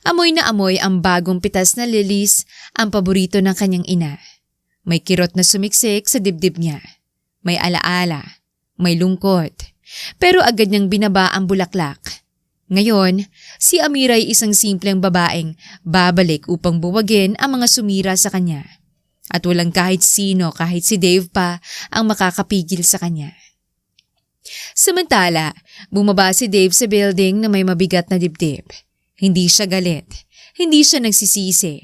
Amoy na amoy ang bagong pitas na lilies, ang paborito ng kanyang ina. May kirot na sumiksik sa dibdib niya. May alaala, may lungkot. Pero agad niyang binaba ang bulaklak. Ngayon, si Amira ay isang simpleng babaeng babalik upang buwagin ang mga sumira sa kanya. At walang kahit sino, kahit si Dave pa, ang makakapigil sa kanya. Samantala, bumaba si Dave sa building na may mabigat na dibdib. Hindi siya galit, hindi siya nagsisisi.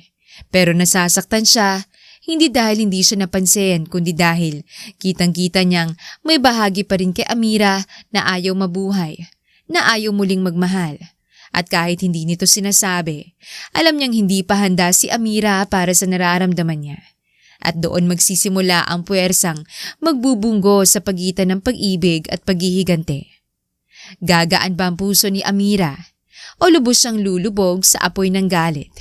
Pero nasasaktan siya, hindi dahil hindi siya napansin, kundi dahil kitang-kita niyang may bahagi pa rin kay Amira na ayaw mabuhay, na ayaw muling magmahal. At kahit hindi nito sinasabi, alam niyang hindi pa handa si Amira para sa nararamdaman niya. At doon magsisimula ang puwersang magbubunggo sa pagitan ng pag-ibig at paghihigante. Gagaan ba ang puso ni Amira o lubos siyang lulubog sa apoy ng galit?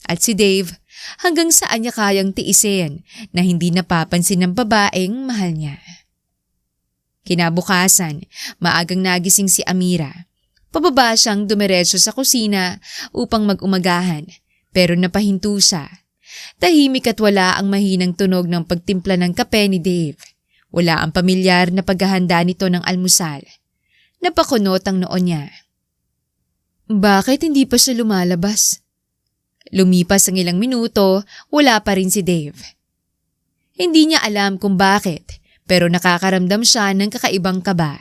At si Dave, hanggang saan niya kayang tiisin na hindi napapansin ng babaeng mahal niya? Kinabukasan, maagang nagising si Amira. Pababa siyang dumiretso sa kusina upang mag-umagahan, pero napahinto siya. Tahimik at wala ang mahinang tunog ng pagtimpla ng kape ni Dave. Wala ang pamilyar na paghahanda nito ng almusal. Napakunot ang noon niya. Bakit hindi pa siya lumalabas? Lumipas ang ilang minuto, wala pa rin si Dave. Hindi niya alam kung bakit, pero nakakaramdam siya ng kakaibang kaba.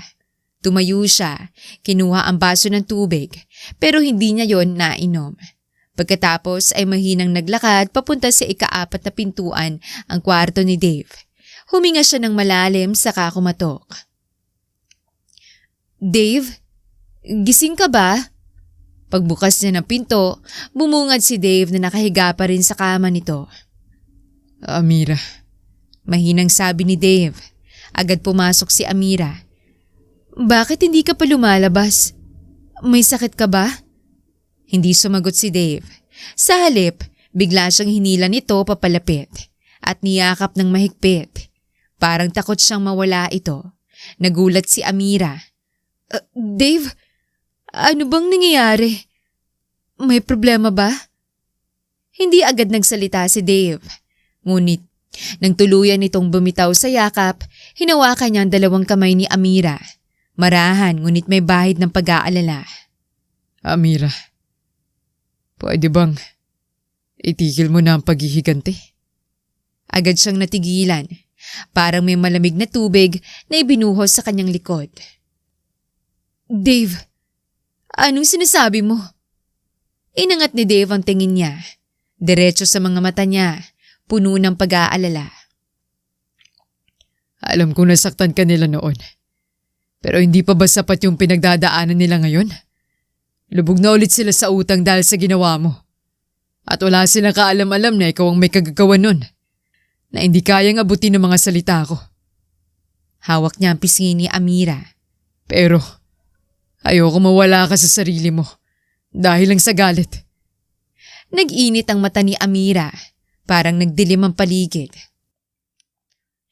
Tumayo siya, kinuha ang baso ng tubig, pero hindi niya yon nainom. Pagkatapos ay mahinang naglakad papunta sa ika-4 na pintuan ang kwarto ni Dave. Huminga siya ng malalim saka kumatok. Dave, gising ka ba? Pagbukas niya ng pinto, bumungad si Dave na nakahiga pa rin sa kama nito. Amira. Mahinang sabi ni Dave. Agad pumasok si Amira. Bakit hindi ka pa lumalabas? May sakit ka ba? Hindi sumagot si Dave. Sa halip, bigla siyang hinila nito papalapit at niyakap ng mahigpit. Parang takot siyang mawala ito. Nagulat si Amira. Dave, ano bang nangyayari? May problema ba? Hindi agad nagsalita si Dave. Ngunit Nang tuluyan itong bumitaw sa yakap, hinawakan niya ang dalawang kamay ni Amira. Marahan ngunit may bahid ng pag-aalala. Amira, pwede bang itigil mo na ang paghihiganti? Agad siyang natigilan. Parang may malamig na tubig na ibinuhos sa kanyang likod. Dave, anong sinasabi mo? Inangat ni Dave ang tingin niya. Diretso sa mga mata niya, puno ng pag-aalala. Alam kong nasaktan ka nila noon. Pero hindi pa ba sapat yung pinagdadaanan nila ngayon? Lubog na ulit sila sa utang dahil sa ginawa mo. At wala silang kaalam-alam na ikaw ang may kagagawan nun. Na hindi kayang abutin ng mga salita ko. Hawak niya ang pisngi ni Amira. Pero ayoko mawala ka sa sarili mo dahil lang sa galit. Nag-init ang mata ni Amira. Parang nagdilim ang paligid.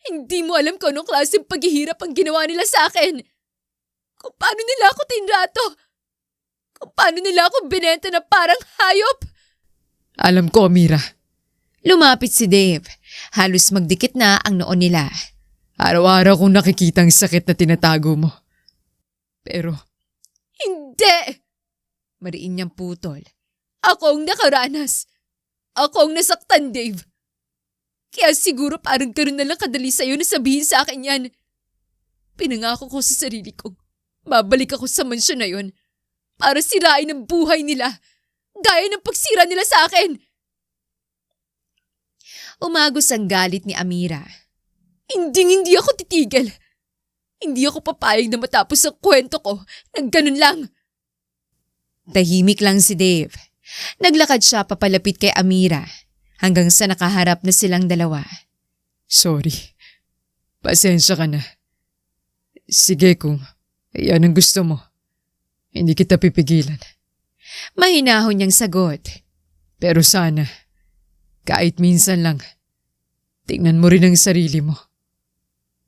Hindi mo alam kung anong klaseng paghihirap ang ginawa nila sa akin. Kung paano nila ako tinrato. Kung paano nila ako binenta na parang hayop. Alam ko, Amira. Lumapit si Dave. Halos magdikit na ang noon nila. Araw-araw kong nakikita ang sakit na tinatago mo. Pero Hindi! mariin niyang putol. Ako ang nakaranas. Ako ang nasaktan, Dave. Kaya siguro parang gano'n na lang kadali sa'yo na sabihin sa akin yan. Pinangako ko sa sarili kong babalik ako sa mansyon na yon para sirain ang buhay nila. Gaya ng pagsira nila sa akin. Umagos ang galit ni Amira. Hindi ako titigil. Hindi ako papayag na matapos ang kwento ko ng ganun lang. Tahimik lang si Dave. Naglakad siya papalapit kay Amira hanggang sa nakaharap na silang dalawa. sorry. Pasensya ka na. Sige kung yan ang gusto mo. Hindi kita pipigilan. Mahinahon niyang sagot. Pero sana, kahit minsan lang, tingnan mo rin ang sarili mo.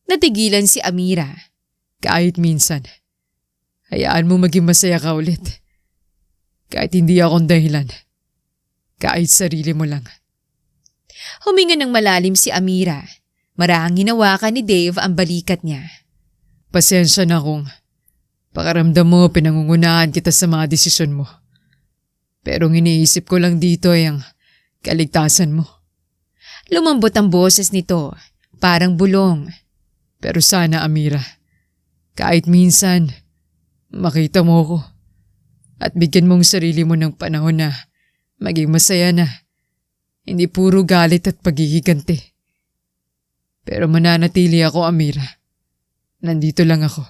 Natigilan si Amira. Kahit minsan, hayaan mo maging masaya ka ulit. Kahit hindi akong dahilan. Kahit sarili mo lang. Huminga ng malalim si Amira. Marahang hinawakan ni Dave ang balikat niya. Pasensya na kung pakaramdam mo pinangungunahan kita sa mga desisyon mo. Pero ang iniisip ko lang dito ay ang kaligtasan mo. Lumambot ang boses nito, parang bulong. Pero sana, Amira, kahit minsan, makita mo ko at bigyan mong sarili mo ng panahon na maging masaya na. Hindi puro galit at paghihiganti. Pero mananatili ako, Amira. Nandito lang ako.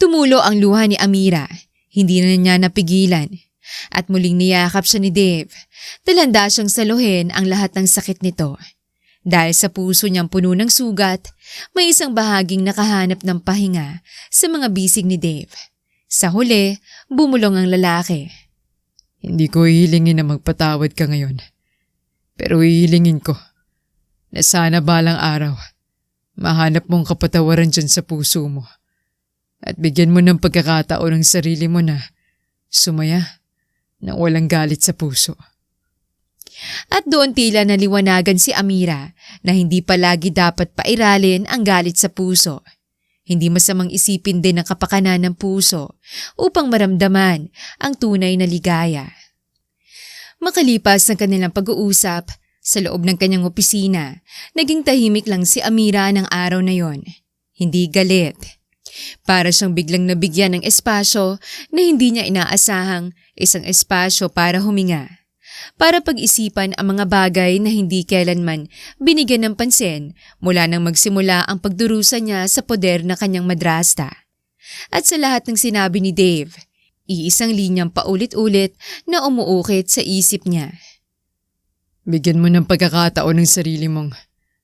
Tumulo ang luha ni Amira. Hindi na niya napigilan. At muling niyakap siya ni Dave. Talanda siyang saluhin ang lahat ng sakit nito. Dahil sa puso niyang puno ng sugat, may isang bahaging nakahanap ng pahinga sa mga bisig ni Dave. Sa huli, bumulong ang lalaki. Hindi ko hihilingin na magpatawad ka ngayon. Pero hihilingin ko na sana balang araw mahanap mong kapatawaran dyan sa puso mo at bigyan mo ng pagkakataon ng sarili mo na sumaya nang walang galit sa puso. At doon tila naliwanagan si Amira na hindi palagi dapat pairalin ang galit sa puso. Hindi masamang isipin din ang kapakanan ng puso upang maramdaman ang tunay na ligaya. Makalipas ang kanilang pag-uusap, sa loob ng kanyang opisina, naging tahimik lang si Amira ng araw na yon. Hindi galit. Para siyang biglang nabigyan ng espasyo na hindi niya inaasahang isang espasyo para huminga. Para pag-isipan ang mga bagay na hindi kailanman binigyan ng pansin mula nang magsimula ang pagdurusa niya sa poder na kanyang madrasta. At sa lahat ng sinabi ni Dave, iisang linyang paulit-ulit na umuukit sa isip niya. Bigyan mo ng pagkakataon ng sarili mong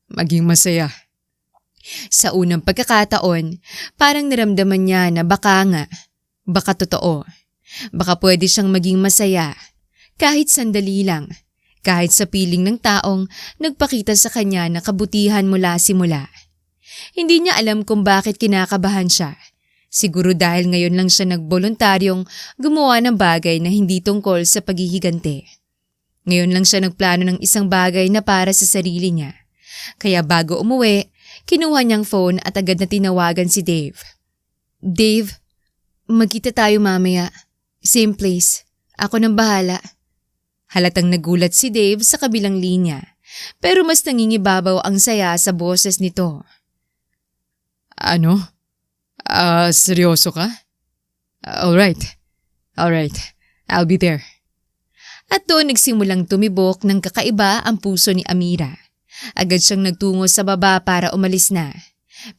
maging masaya. Sa unang pagkakataon, parang naramdaman niya na baka totoo. Baka pwede siyang maging masaya. Kahit sandali lang, kahit sa piling ng taong nagpakita sa kanya na kabutihan mula simula. Hindi niya alam kung bakit kinakabahan siya. Siguro dahil ngayon lang siya nagboluntaryong gumawa ng bagay na hindi tungkol sa paghihiganti. Ngayon lang siya nagplano ng isang bagay na para sa sarili niya. Kaya bago umuwi, kinuha niyang phone at agad na tinawagan si Dave. Dave, magkita tayo mamaya. Same place. Ako nang bahala. Halatang nagulat si Dave sa kabilang linya, pero mas nangingibabaw ang saya sa boses nito. Ano? Seryoso ka? Alright. I'll be there. At doon nagsimulang tumibok ng kakaiba ang puso ni Amira. Agad siyang nagtungo sa baba para umalis na.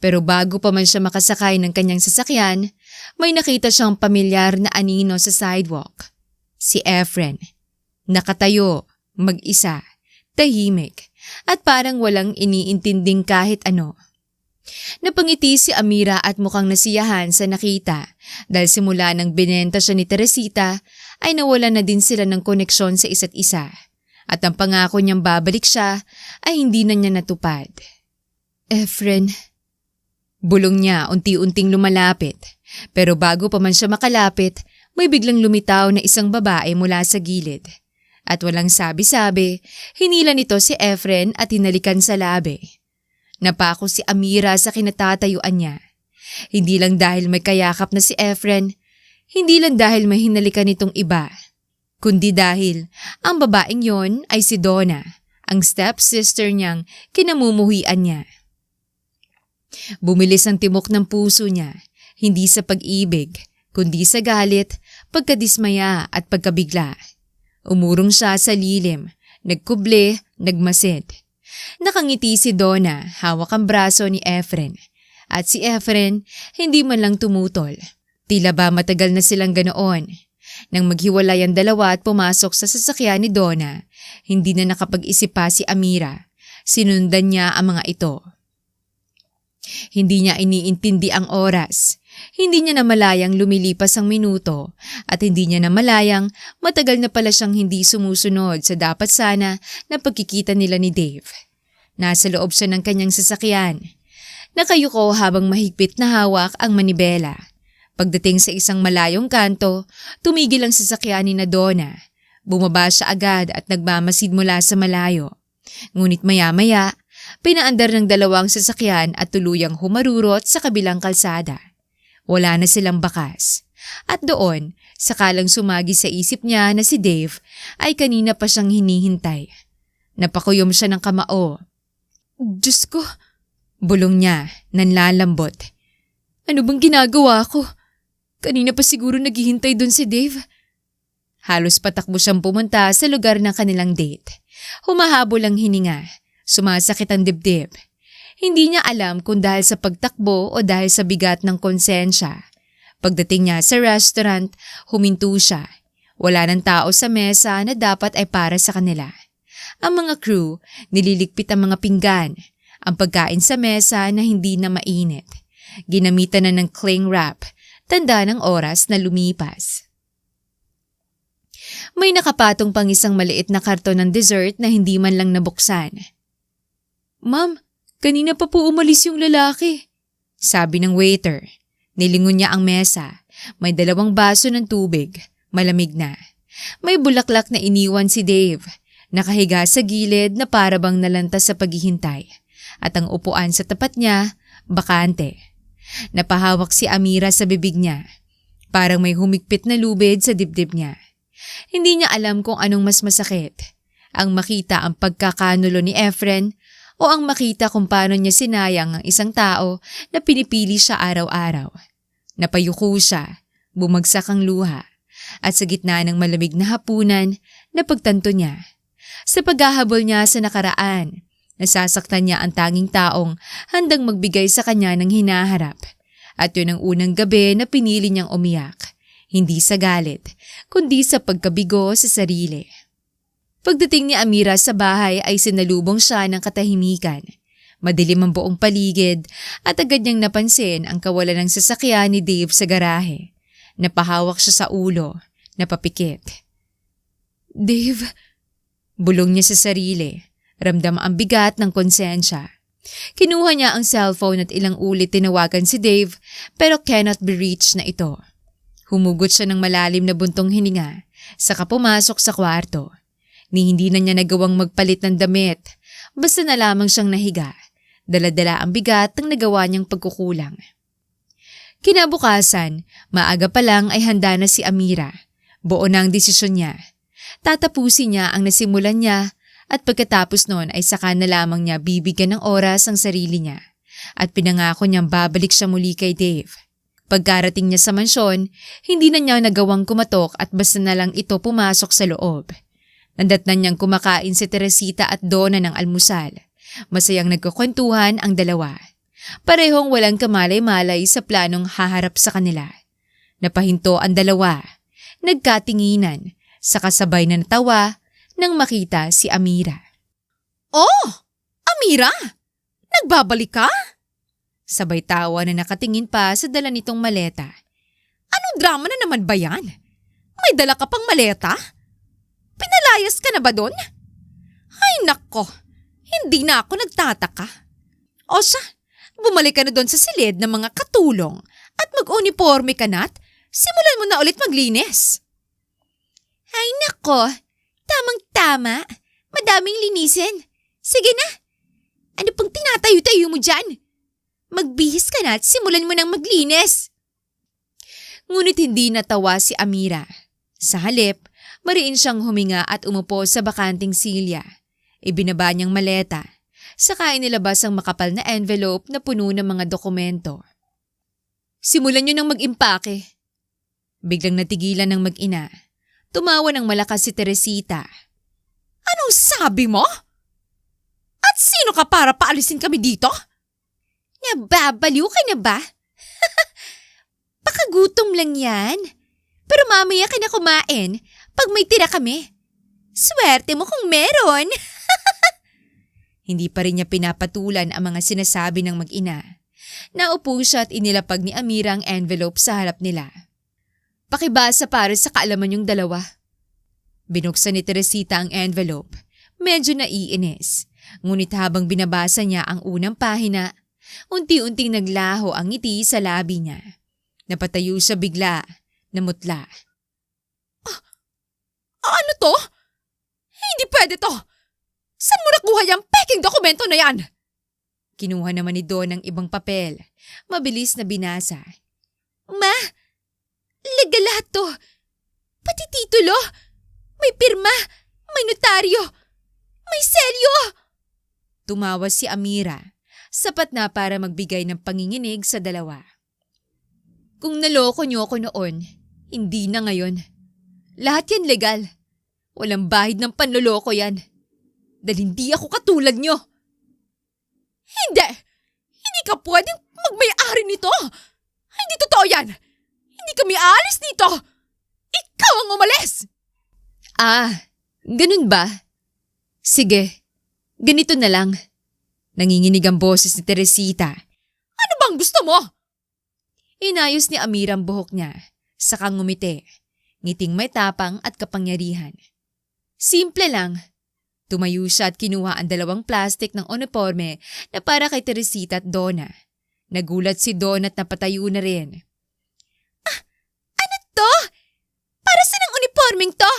Pero bago pa man siya makasakay ng kanyang sasakyan, may nakita siyang pamilyar na anino sa sidewalk. Si Efren. Nakatayo, mag-isa, tahimik, at parang walang iniintinding kahit ano. Napangiti si Amira at mukhang nasiyahan sa nakita dahil simula nang binenta siya ni Teresita ay nawala na din sila ng koneksyon sa isa't isa at ang pangako niyang babalik siya ay hindi na niya natupad. Efren. Bulong niya unti-unting lumalapit pero bago pa man siya makalapit may biglang lumitaw na isang babae mula sa gilid. At walang sabi-sabi, hinila nito si Efren at hinalikan sa labi. Napako si Amira sa kinatatayuan niya. Hindi lang dahil may kayakap na si Efren, hindi lang dahil may hinalikan nitong iba, kundi dahil ang babaeng yon ay si Donna, ang stepsister niyang kinamumuhian niya. Bumilis ang timok ng puso niya, hindi sa pag-ibig, kundi sa galit, pagkadismaya at pagkabigla. Umurong siya sa lilim, nagkuble, nagmasid. Nakangiti si Donna, hawak ang braso ni Efren. At si Efren, hindi man lang tumutol. Tila ba matagal na silang ganoon. Nang maghiwalay ang dalawa at pumasok sa sasakyan ni Donna, hindi na nakapag-isip pa si Amira. Sinundan niya ang mga ito. Hindi niya iniintindi ang oras. Hindi niya namalayang lumilipas ang minuto at hindi niya namalayang matagal na pala siyang hindi sumusunod sa dapat sana na pagkikita nila ni Dave. Nasa loob siya ng kanyang sasakyan. Nakayuko habang mahigpit na hawak ang manibela. Pagdating sa isang malayong kanto, tumigil ang sasakyan ni Donna. Bumaba siya agad at nagmamasid mula sa malayo. Ngunit maya-maya, pinaandar ng dalawang sasakyan at tuluyang humarurot sa kabilang kalsada. Wala na silang bakas. At doon, sakalang sumagi sa isip niya na si Dave ay kanina pa siyang hinihintay. Napakuyom siya ng kamao. Diyos ko! Bulong niya, nanlalambot. Ano bang ginagawa ko? Kanina pa siguro naghihintay doon si Dave. Halos patakbo siyang pumunta sa lugar ng kanilang date. Humahabol ang hininga. Sumasakit ang dibdib. Hindi niya alam kung dahil sa pagtakbo o dahil sa bigat ng konsensya. Pagdating niya sa restaurant, huminto siya. Wala ng tao sa mesa na dapat ay para sa kanila. Ang mga crew, nililigpit ang mga pinggan. Ang pagkain sa mesa na hindi na mainit. Ginamitan na ng cling wrap, tanda ng oras na lumipas. May nakapatong pang isang maliit na karton ng dessert na hindi man lang nabuksan. Ma'am, kanina pa po umalis yung lalaki. Sabi ng waiter. Nilingon niya ang mesa. May 2 baso ng tubig. Malamig na. May bulaklak na iniwan si Dave. Nakahiga sa gilid na para bang nalantas sa paghihintay. At ang upuan sa tapat niya, bakante. Napahawak si Amira sa bibig niya. Parang may humigpit na lubid sa dibdib niya. Hindi niya alam kung anong mas masakit. Ang makita ang pagkakanulo ni Efren o ang makita kung paano niya sinayang ang isang tao na pinipili siya araw-araw. Napayuko siya, bumagsak ang luha, at sa gitna ng malamig na hapunan, napagtanto niya. Sa paghahabol niya sa nakaraan, nasasaktan niya ang tanging taong handang magbigay sa kanya ng hinaharap. At yun ang unang gabi na pinili niyang umiyak, hindi sa galit, kundi sa pagkabigo sa sarili. Pagdating ni Amira sa bahay ay sinalubong siya ng katahimikan. Madilim ang buong paligid at agad niyang napansin ang kawalan ng sasakyan ni Dave sa garahe. Napahawak siya sa ulo, napapikit. Dave, bulong niya sa sarili. Ramdam ang bigat ng konsensya. Kinuha niya ang cellphone at ilang ulit tinawagan si Dave pero cannot be reached na ito. Humugot siya ng malalim na buntong hininga, saka pumasok sa kwarto. Ni hindi na niya nagawang magpalit ng damit, basta na lamang siyang nahiga. Dala-dala ang bigat ng nagawa niyang pagkukulang. Kinabukasan, maaga pa lang ay handa na si Amira. Buo na ang desisyon niya. Tatapusin niya ang nasimulan niya at pagkatapos noon ay saka na lamang niya bibigyan ng oras ang sarili niya. At pinangako niyang babalik siya muli kay Dave. Pagkarating niya sa mansyon, hindi na niya nagawang kumatok at basta na lang ito pumasok sa loob. Nandatnan niyang kumakain si Teresita at Donna ng almusal. Masayang nagkukwentuhan ang dalawa. Parehong walang kamalay-malay sa planong haharap sa kanila. Napahinto ang dalawa. Nagkatinginan, sa kasabay na natawa nang makita si Amira. Oh! Amira! Nagbabalik ka? Sabay tawa na nakatingin pa sa dala nitong maleta. Anong drama na naman ba yan? May dala ka pang maleta? Pinalayas ka na ba doon? Ay nako, hindi na ako nagtataka. O siya, bumalik ka na doon sa silid ng mga katulong at mag-uniforme ka na't simulan mo na ulit maglinis. Ay nako, tamang-tama. Madaming linisin. Sige na. Ano pang tinatayo-tayo mo dyan? Magbihis ka na at simulan mo nang maglinis. Ngunit hindi natawa si Amira. Sa halip, mariin siyang huminga at umupo sa bakanting silya. Ibinaba niyang maleta. Saka inilabas ang makapal na envelope na puno ng mga dokumento. Simulan niyo nang mag-impake. Biglang natigilan ng mag-ina. Tumawa ng malakas si Teresita. Anong sabi mo? At sino ka para paalisin kami dito? Nababaliw ka na ba? Pakagutom lang yan. Pero mamaya ka na kumain pag may tira kami. Swerte mo kung meron. Hindi pa rin niya pinapatulan ang mga sinasabi ng mag-ina. Naupo siya at inilapag ni Amira ang envelope sa harap nila. Pakibasa para sa kaalaman yung dalawa. Binuksan ni Teresita ang envelope. Medyo naiinis. Ngunit habang binabasa niya ang unang pahina, unti-unting naglaho ang ngiti sa labi niya. Napatayo siya bigla, namutla. Ano to? Hindi pwede to! Saan mo nakuha yung peking dokumento na yan? Kinuha naman ni Don ng ibang papel. Mabilis na binasa. Ma! Legal lahat to! Pati titulo! May pirma! May notaryo! May selyo! Tumawa si Amira. Sapat na para magbigay ng panginginig sa dalawa. Kung naloko niyo ako noon, hindi na ngayon. Lahat yan legal. Walang bahid ng panloloko yan. Dahil hindi ako katulad niyo. Hindi! Hindi ka pwedeng magmay-ari nito! Hindi totoo yan! Hindi kami aalis dito! Ikaw ang umalis! Ganun ba? Sige, ganito na lang. Nanginginig ang boses ni Teresita. Ano bang gusto mo? Inayos ni Amira ang buhok niya, saka ngumiti. Ngiting may tapang at kapangyarihan. Simple lang. Tumayo siya at kinuha ang dalawang plastik ng uniforme na para kay Teresita at Donna. Nagulat si Donna at napatayo na rin. Ano to? Para saan ang uniformeng to?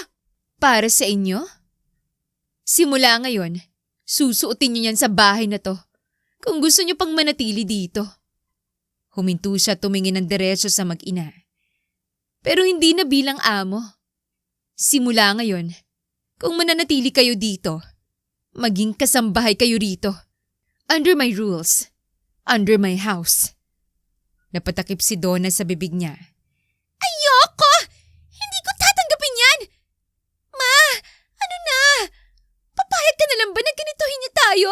Para sa inyo? Simula ngayon, susuotin niyo yan sa bahay na to. Kung gusto niyo pang manatili dito. Huminto siya tumingin ng diretso sa mag-ina. Pero hindi na bilang amo. Simula ngayon, kung mananatili kayo dito, maging kasambahay kayo rito. Under my rules. Under my house. Napatakip si Donna sa bibig niya. Ayoko! Hindi ko tatanggapin yan! Ma, ano na? Papayag ka na lang ba na ganituhin niya tayo?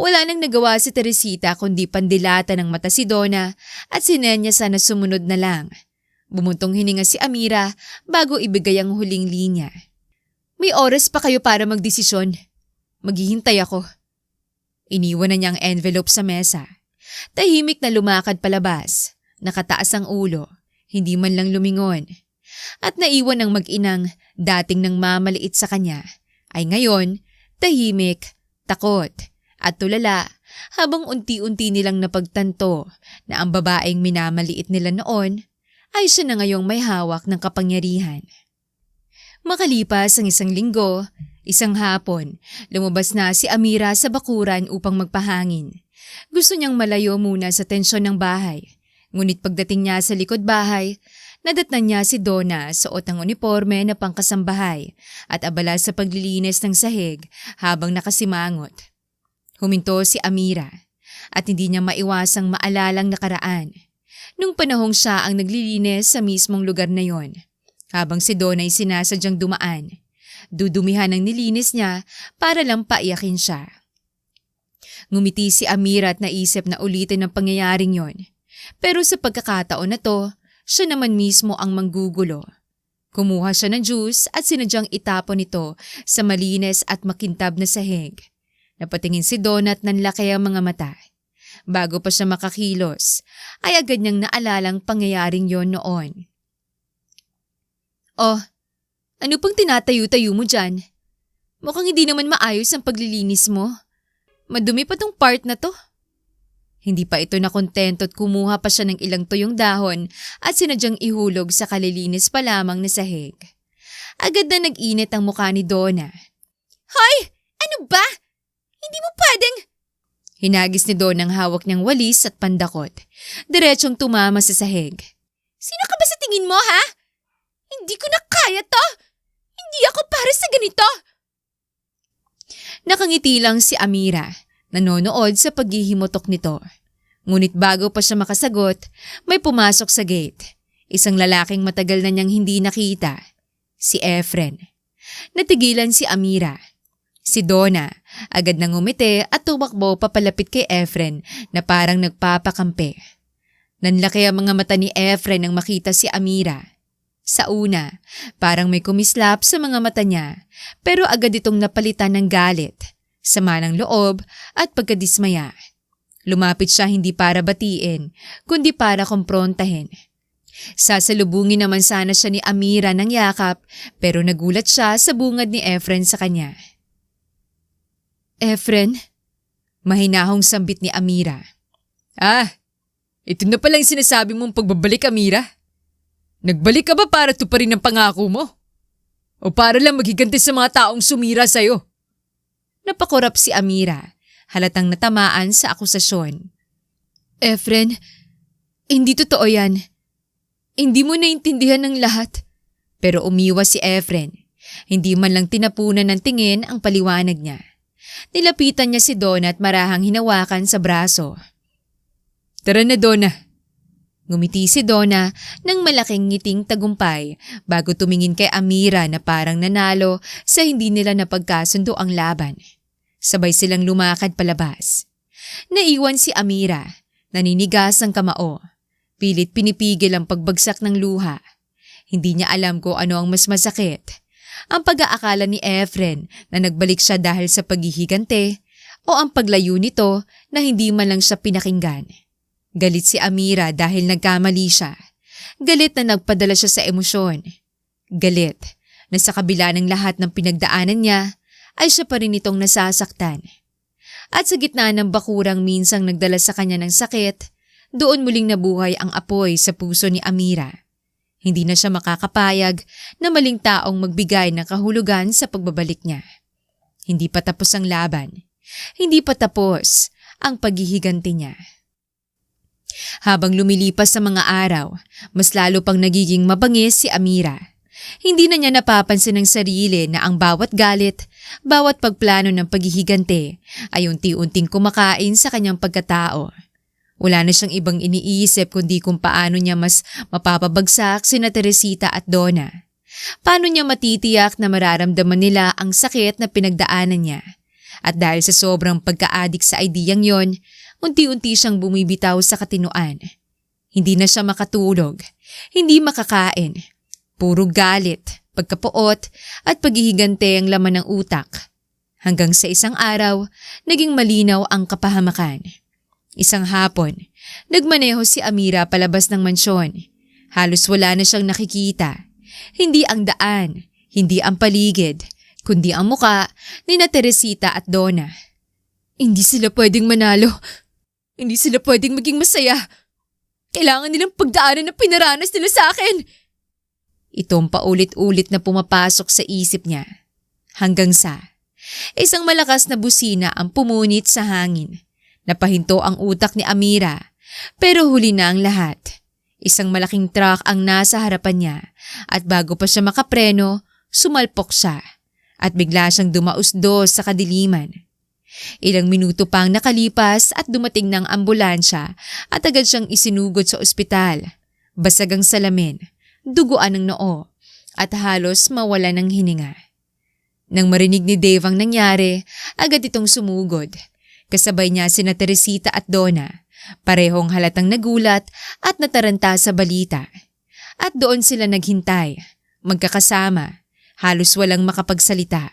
Wala nang nagawa si Teresita kundi pandilata ng mata si Donna at sinenyasa na sumunod na lang. Bumuntong hininga si Amira bago ibigay ang huling linya. May oras pa kayo para magdesisyon. Maghihintay ako. Iniwan na niya ang envelope sa mesa. Tahimik na lumakad palabas. Nakataas ang ulo. Hindi man lang lumingon. At naiwan ng mag-inang dating nang mamaliit sa kanya ay ngayon tahimik, takot at tulala habang unti-unti nilang napagtanto na ang babaeng minamaliit nila noon ay siya na ngayong may hawak ng kapangyarihan. Makalipas ang isang linggo, isang hapon, lumabas na si Amira sa bakuran upang magpahangin. Gusto niyang malayo muna sa tensyon ng bahay. Ngunit pagdating niya sa likod bahay, nadatnan niya si Donna suot ang uniforme na pangkasambahay at abala sa paglilinis ng sahig habang nakasimangot. Huminto si Amira at hindi niya maiwasang maalalang nakaraan. Nung panahong siya ang naglilinis sa mismong lugar na yon, habang si Donna ay sinasadyang dumaan. Dudumihan ang nilinis niya para lang paiyakin siya. Ngumiti si Amira at naisip na ulitin ang pangyayaring yon. Pero sa pagkakataon na to, siya naman mismo ang manggugulo. Kumuha siya ng juice at sinadyang itapon ito sa malinis at makintab na sahig. Napatingin si Donna at nanlaki ang mga mata. Bago pa siya makakilos, ay agad niyang naalalang pangyayaring yon noon. Oh, ano pang tinatayo-tayo mo dyan? Mukhang hindi naman maayos ang paglilinis mo. Madumi pa tong part na to. Hindi pa ito nakontento at kumuha pa siya ng ilang tuyong dahon at sinadyang ihulog sa kalilinis pa lamang na sahig. Agad na nag-init ang mukha ni Donna. Hoy! Ano ba? Hindi mo pwedeng... Hinagis ni Donna ang hawak niyang walis at pandakot. Diretsong tumama sa sahig. Sino ka ba sa tingin mo, ha? Hindi ko na kaya to! Hindi ako para sa ganito! Nakangiti lang si Amira, nanonood sa paghihimutok nito. Ngunit bago pa siya makasagot, may pumasok sa gate. Isang lalaking matagal na niyang hindi nakita. Si Efren. Natigilan si Amira. Si Donna agad nang ngumiti at tumakbo papalapit kay Efren na parang nagpapakampi. Nanlaki ang mga mata ni Efren nang makita si Amira. Sa una, parang may kumislap sa mga mata niya pero agad itong napalitan ng galit, sama ng loob at pagkadismaya. Lumapit siya hindi para batiin, kundi para kumprontahin. Sasalubungin naman sana siya ni Amira ng yakap pero nagulat siya sa bungad ni Efren sa kanya. Efren? Mahinahong sambit ni Amira. Ah, ito na pala yung sinasabi mong pagbabalik, Amira. Nagbalik ka ba para tuparin ang pangako mo? O para lang maghiganti sa mga taong sumira sa'yo? Napakurap si Amira, halatang natamaan sa akusasyon. Efren, hindi totoo yan. Hindi mo naintindihan ng lahat. Pero umiwas si Efren. Hindi man lang tinapunan ng tingin ang paliwanag niya. Nilapitan niya si Donna at marahang hinawakan sa braso. Tara na, Donna. Ngumiti si Donna ng malaking ngiting tagumpay bago tumingin kay Amira na parang nanalo sa hindi nila napagkasundo ang laban. Sabay silang lumakad palabas. Naiwan si Amira, naninigas ang kamao. Pilit pinipigil ang pagbagsak ng luha. Hindi niya alam kung ano ang mas masakit. Ang pag-aakala ni Efren na nagbalik siya dahil sa paghihigante o ang paglayo nito na hindi man lang siya pinakinggan. Galit si Amira dahil nagkamali siya. Galit na nagpadala siya sa emosyon. Galit na sa kabila ng lahat ng pinagdaanan niya ay siya pa rin itong nasasaktan. At sa gitna ng bakurang minsang nagdala sa kanya ng sakit, doon muling nabuhay ang apoy sa puso ni Amira. Hindi na siya makakapayag na maling taong magbigay ng kahulugan sa pagbabalik niya. Hindi pa tapos ang laban. Hindi pa tapos ang paghihiganti niya. Habang lumilipas sa mga araw, mas lalo pang nagiging mabangis si Amira. Hindi na niya napapansin ng sarili na ang bawat galit, bawat pagplano ng paghihigante ay unti-unting kumakain sa kanyang pagkatao. Wala na siyang ibang iniisip kundi kung paano niya mas mapapabagsak sina Teresita at Donna. Paano niya matitiyak na mararamdaman nila ang sakit na pinagdaanan niya. At dahil sa sobrang pagka-addict sa ideyang yon, unti-unti siyang bumibitaw sa katinoan. Hindi na siya makatulog, hindi makakain. Puro galit, pagkapuot at paghihigante ang laman ng utak. Hanggang sa isang araw, naging malinaw ang kapahamakan. Isang hapon, nagmaneho si Amira palabas ng mansyon. Halos wala na siyang nakikita. Hindi ang daan, hindi ang paligid, kundi ang muka ni Teresita at Donna. Hindi sila pwedeng manalo. Hindi sila pwedeng maging masaya. Kailangan nilang pagdaanan na pinaranas nila sa akin. Itong paulit-ulit na pumapasok sa isip niya. Hanggang sa isang malakas na busina ang pumunit sa hangin. Napahinto ang utak ni Amira, pero huli na ang lahat. Isang malaking truck ang nasa harapan niya at bago pa siya makapreno, sumalpok siya at bigla siyang dumausdos sa kadiliman. Ilang minuto pang nakalipas at dumating ng ambulansya at agad siyang isinugod sa ospital. Basag ang salamin, duguan ng noo at halos mawala ng hininga. Nang marinig ni Dave ang nangyari, agad itong sumugod. Kasabay niya sina Teresita at Donna. Parehong halatang nagulat at nataranta sa balita. At doon sila naghintay, magkakasama, halos walang makapagsalita.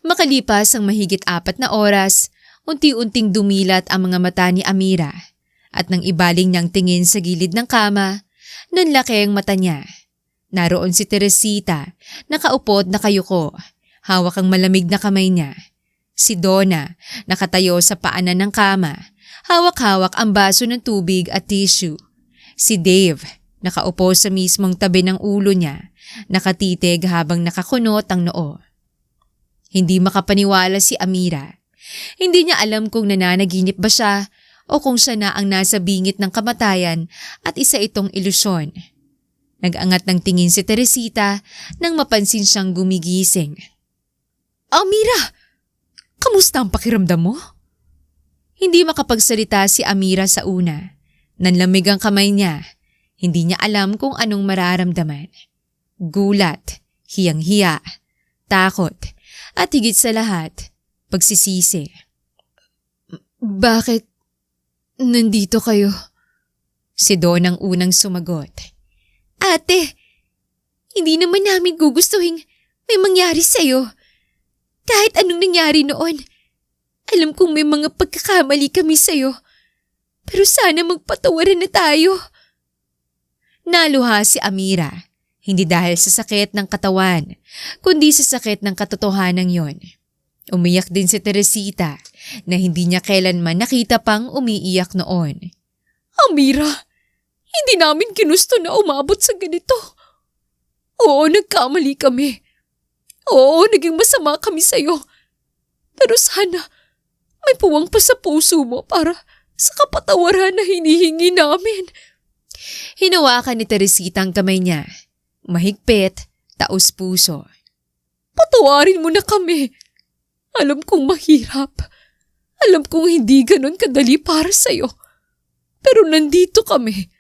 Makalipas ang mahigit 4 na oras, unti-unting dumilat ang mga mata ni Amira. At nang ibaling niyang tingin sa gilid ng kama, nanlaki ang mata niya. Naroon si Teresita, nakaupo at nakayuko, hawak ang malamig na kamay niya. Si Donna, nakatayo sa paanan ng kama, hawak-hawak ang baso ng tubig at tissue. Si Dave, nakaupo sa mismong tabi ng ulo niya, nakatitig habang nakakunot ang noo. Hindi makapaniwala si Amira. Hindi niya alam kung nananaginip ba siya o kung siya na ang nasa bingit ng kamatayan at isa itong ilusyon. Nag-angat ng tingin si Teresita nang mapansin siyang gumigising. Amira! Kamusta ang pakiramdam mo? Hindi makapagsalita si Amira sa una. Nanlamig ang kamay niya. Hindi niya alam kung anong mararamdaman. Gulat, hiyang-hiya, takot, at higit sa lahat, pagsisisi. Bakit nandito kayo? Si Don ang unang sumagot. Ate, hindi naman namin gugustuhin may mangyari sa'yo. Kahit anong nangyari noon, alam kong may mga pagkakamali kami sa'yo. Pero sana magpatawaran na tayo. Naluha si Amira, hindi dahil sa sakit ng katawan, kundi sa sakit ng katotohanan yon. Umiyak din si Teresita na hindi niya kailanman nakita pang umiiyak noon. Amira, hindi namin ginusto na umabot sa ganito. Oo, nagkamali kami. Oo, naging masama kami sa'yo. Pero sana may puwang pa sa puso mo para sa kapatawaran na hinihingi namin. Hinawakan ni Teresita ang kamay niya. Mahigpit, taos puso. Patawarin mo na kami. Alam kong mahirap. Alam kong hindi ganon kadali para sa'yo. Pero nandito kami.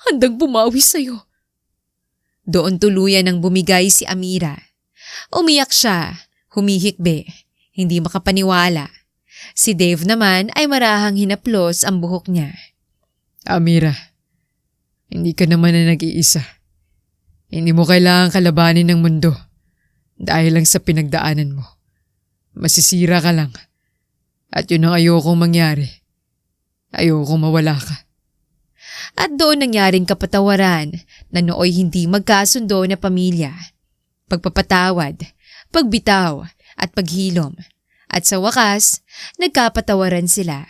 Handang bumawi sa'yo. Doon tuluyan ang bumigay si Amira. Umiyak siya, humihikbi, hindi makapaniwala. Si Dave naman ay marahang hinaplos ang buhok niya. Amira, hindi ka naman na nag-iisa. Hindi mo kailangang kalabanin ng mundo dahil lang sa pinagdaanan mo. Masisira ka lang. At yun ang ayokong mangyari. Ayokong mawala ka. At doon nangyaring kapatawaran na nooy hindi magkasundo na pamilya. Pagpapatawad, pagbitaw at paghilom. At sa wakas, nagkapatawaran sila.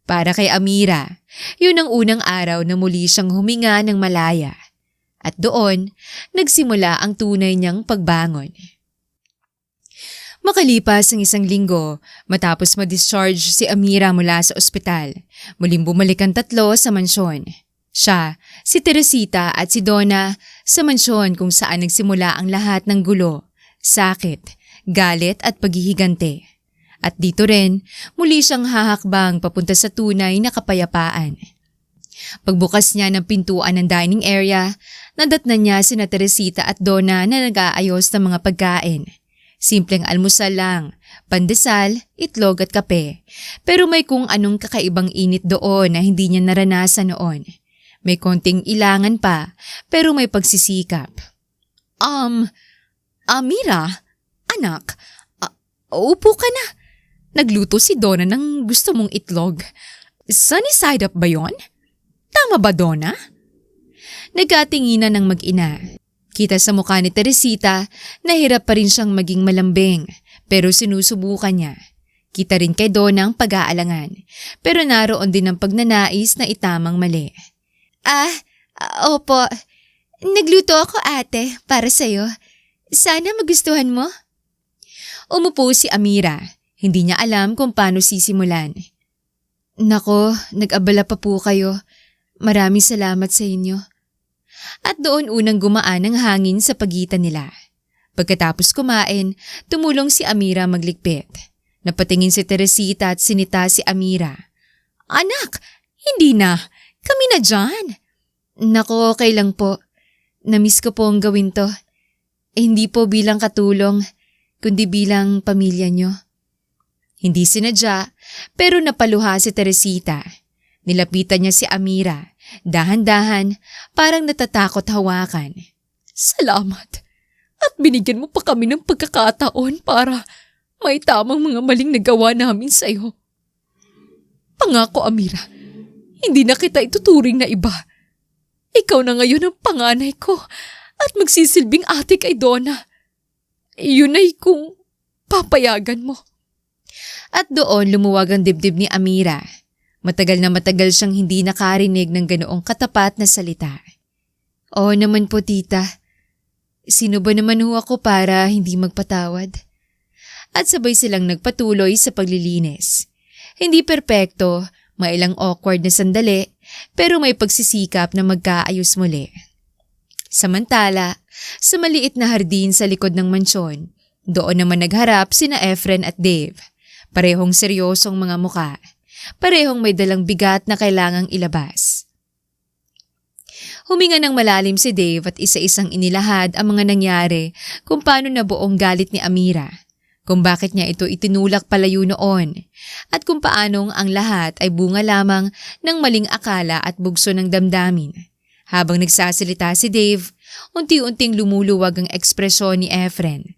Para kay Amira, yun ang unang araw na muli siyang huminga ng malaya. At doon, nagsimula ang tunay niyang pagbangon. Makalipas ang 1 linggo, matapos ma-discharge si Amira mula sa ospital, muling bumalik ang 3 sa mansyon. Siya, si Teresita at si Donna sa mansyon kung saan nagsimula ang lahat ng gulo, sakit, galit at paghihigante. At dito rin, muli siyang hahakbang papunta sa tunay na kapayapaan. Pagbukas niya ng pintuan ng dining area, nadatnan niya sina Teresita at Donna na nag-aayos ng mga pagkain. Simpleng almusal lang, pandesal, itlog at kape. Pero may kung anong kakaibang init doon na hindi niya naranasan noon. May konting ilangan pa, pero may pagsisikap. Amira, anak, upo ka na. Nagluto si Donna ng gusto mong itlog. Sunny side up ba yon? Tama ba, Donna? Nagkatinginan ng mag-ina. Kita sa mukha ni Teresita na hirap pa rin siyang maging malambing, pero sinusubukan niya. Kita rin kay Donna ang pag-aalangan, pero naroon din ang pagnanais na itamang mali. Opo. Nagluto ako ate, para sa'yo. Sana magustuhan mo. Umupo si Amira. Hindi niya alam kung paano sisimulan. Nako, nag-abala pa po kayo. Maraming salamat sa inyo. At doon unang gumaan ang hangin sa pagitan nila. Pagkatapos kumain, tumulong si Amira magligpit. Napatingin si Teresita at sinita si Amira. Anak, hindi na. Kami na dyan. Nako, okay lang po. Namiss ko po ang gawin to. Hindi po bilang katulong, kundi bilang pamilya nyo. Hindi sinadya, pero napaluha si Teresita. Nilapitan niya si Amira, dahan-dahan, parang natatakot hawakan. Salamat. At binigyan mo pa kami ng pagkakataon para may tamang mga maling nagawa namin sa'yo. Pangako, Amira, hindi na kita ituturing na iba. Ikaw na ngayon ang panganay ko at magsisilbing ate kay Donna. Iyon ay kung papayagan mo. At doon lumuwag ang dibdib ni Amira. Matagal na matagal siyang hindi nakarinig ng ganoong katapat na salita. Oo naman po tita. Sino ba naman ho ako para hindi magpatawad? At sabay silang nagpatuloy sa paglilinis. Hindi perpekto, may ilang awkward na sandali, pero may pagsisikap na magkaayos muli. Samantala, sa maliit na hardin sa likod ng mansyon, doon naman nagharap sina Efren at Dave. Parehong seryosong mga muka. Parehong may dalang bigat na kailangang ilabas. Huminga ng malalim si Dave at isa-isang inilahad ang mga nangyari kung paano nabuong galit ni Amira, kung bakit niya ito itinulak palayo noon, at kung paanong ang lahat ay bunga lamang ng maling akala at bugso ng damdamin. Habang nagsasalita si Dave, unti-unting lumuluwag ang ekspresyon ni Efren.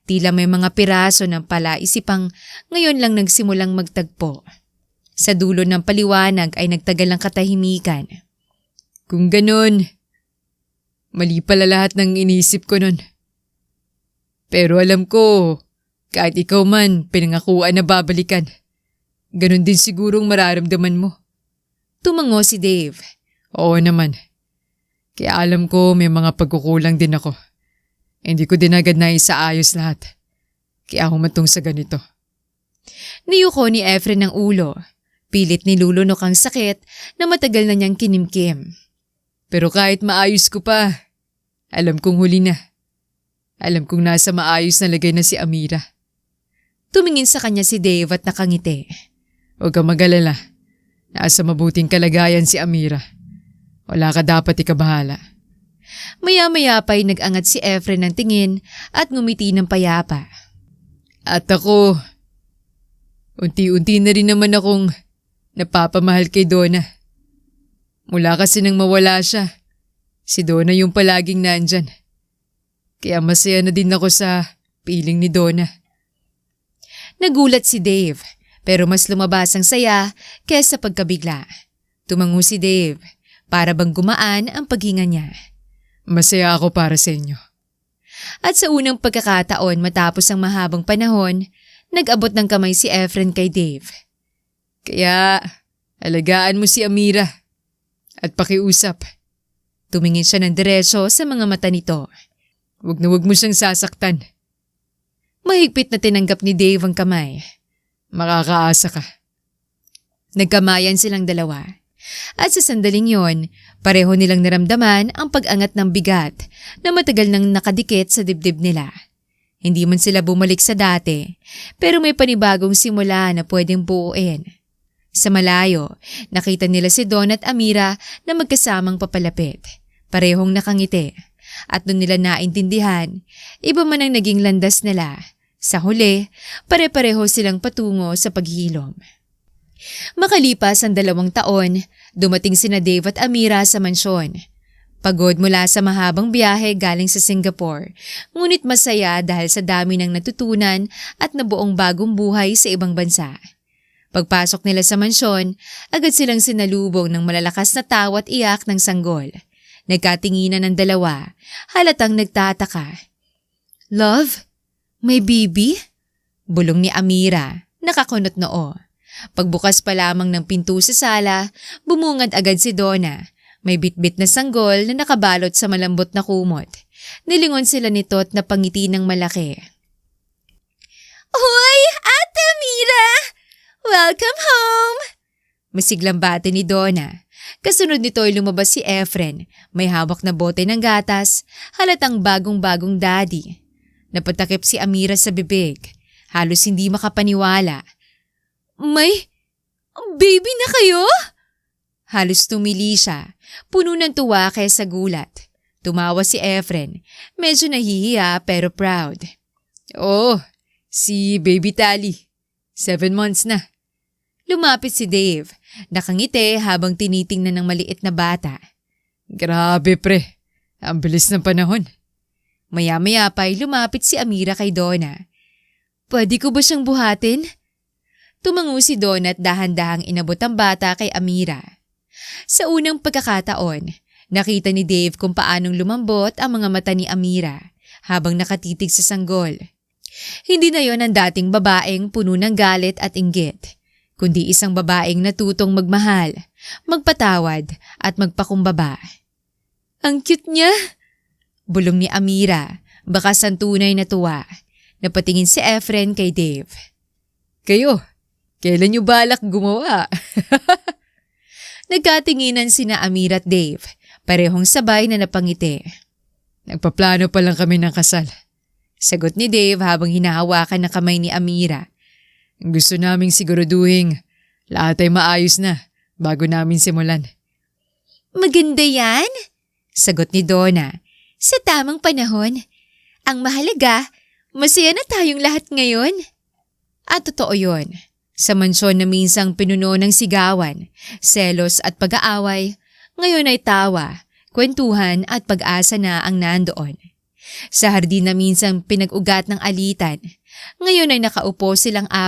Tila may mga piraso ng palaisipang ngayon lang nagsimulang magtagpo. Sa dulo ng paliwanag ay nagtagal ang katahimikan. Kung ganun, mali pala lahat ng inisip ko nun. Pero alam ko, kahit ikaw man pinangakuan na babalikan, ganun din sigurong mararamdaman mo. Tumango si Dave. Oo naman. Kaya alam ko may mga pagkukulang din ako. Hindi ko din agad na isaayos lahat. Kaya humatong sa ganito. Niyuko ni Efren ng ulo. Pilit nilulunok ang sakit na matagal na niyang kinimkim. Pero kahit maayos ko pa, alam kong huli na. Alam kong nasa maayos na lagay na si Amira. Tumingin sa kanya si Dave at nakangiti. Huwag kang mag-alala. Nasa mabuting kalagayan si Amira. Wala ka dapat ikabahala. Maya-maya pa'y nag-angat si Efren ng tingin at ngumiti ng payapa. At ako, unti-unti na rin naman akong napapamahal kay Donna. Mula kasi nang mawala siya, si Donna yung palaging nandyan. Kaya masaya na din ako sa piling ni Donna. Nagulat si Dave, pero mas lumabas ang saya kesa pagkabigla. Tumango si Dave, para bang gumaan ang paghinga niya. Masaya ako para sa inyo. At sa unang pagkakataon matapos ang mahabang panahon, nag-abot ng kamay si Efren kay Dave. Kaya, alagaan mo si Amira at pakiusap. Tumingin siya ng diretso sa mga mata nito. Huwag na huwag mo siyang sasaktan. Mahigpit na tinanggap ni Dave ang kamay. Makakaasa ka. Nagkamayan silang dalawa. At sa sandaling yon, pareho nilang naramdaman ang pag-angat ng bigat na matagal nang nakadikit sa dibdib nila. Hindi man sila bumalik sa dati, pero may panibagong simula na pwedeng buuin. Sa malayo, nakita nila si Don at Amira na magkasamang papalapit. Parehong nakangiti. At doon nila naintindihan, iba man ang naging landas nila. Sa huli, pare-pareho silang patungo sa paghilom. Makalipas ang 2 taon, dumating sina Dave at Amira sa mansyon. Pagod mula sa mahabang biyahe galing sa Singapore, ngunit masaya dahil sa dami ng natutunan at nabuong bagong buhay sa ibang bansa. Pagpasok nila sa mansyon, agad silang sinalubong ng malalakas na tawa at iyak ng sanggol. Nagkatinginan ng dalawa, halatang nagtataka. Love? May baby? Bulong ni Amira, nakakunot noo. Pagbukas pa lamang ng pinto sa sala, bumungad agad si Donna. May bitbit na sanggol na nakabalot sa malambot na kumot. Nilingon sila nito at napangiti ng malaki. Hoy, Ate Amira! Welcome home! Masiglang bati ni Donna. Kasunod nito ay lumabas si Efren. May hawak na bote ng gatas, halatang bagong-bagong daddy. Napatakip si Amira sa bibig. Halos hindi makapaniwala. May baby na kayo? Halos tumili siya. Puno ng tuwa kaysa gulat. Tumawa si Efren. Medyo nahihiya pero proud. Oh, si Baby Tally. 7 months na. Lumapit si Dave. Nakangiti habang tinitingnan ng maliit na bata. Grabe pre, ang bilis ng panahon. Maya-maya pa ay lumapit si Amira kay Donna. Pwede ko ba siyang buhatin? Tumango si Donna at dahan-dahang inabot ang bata kay Amira. Sa unang pagkakataon, nakita ni Dave kung paanong lumambot ang mga mata ni Amira habang nakatitig sa sanggol. Hindi na yon ang dating babaeng puno ng galit at inggit, kundi isang babaeng natutong magmahal, magpatawad at magpakumbaba. Ang cute niya! Bulong ni Amira, bakas ang tunay na tuwa. Napatingin si Efren kay Dave. Kayo, kailan niyo balak gumawa? Nagkatinginan sina Amira at Dave, parehong sabay na napangiti. Nagpaplano pa lang kami ng kasal. Sagot ni Dave habang hinahawakan ng kamay ni Amira. Gusto naming siguraduhin lahat ay maayos na bago namin simulan. Maganda yan, sagot ni Donna. Sa tamang panahon. Ang mahalaga, masaya na tayong lahat ngayon. At totoo yun. Sa mansyon na minsang pinuno ng sigawan, selos at pag-aaway, ngayon ay tawa, kwentuhan at pag-asa na ang nandoon. Sa hardin na minsang pinag-ugat ng alitan, ngayon ay nakaupo silang apat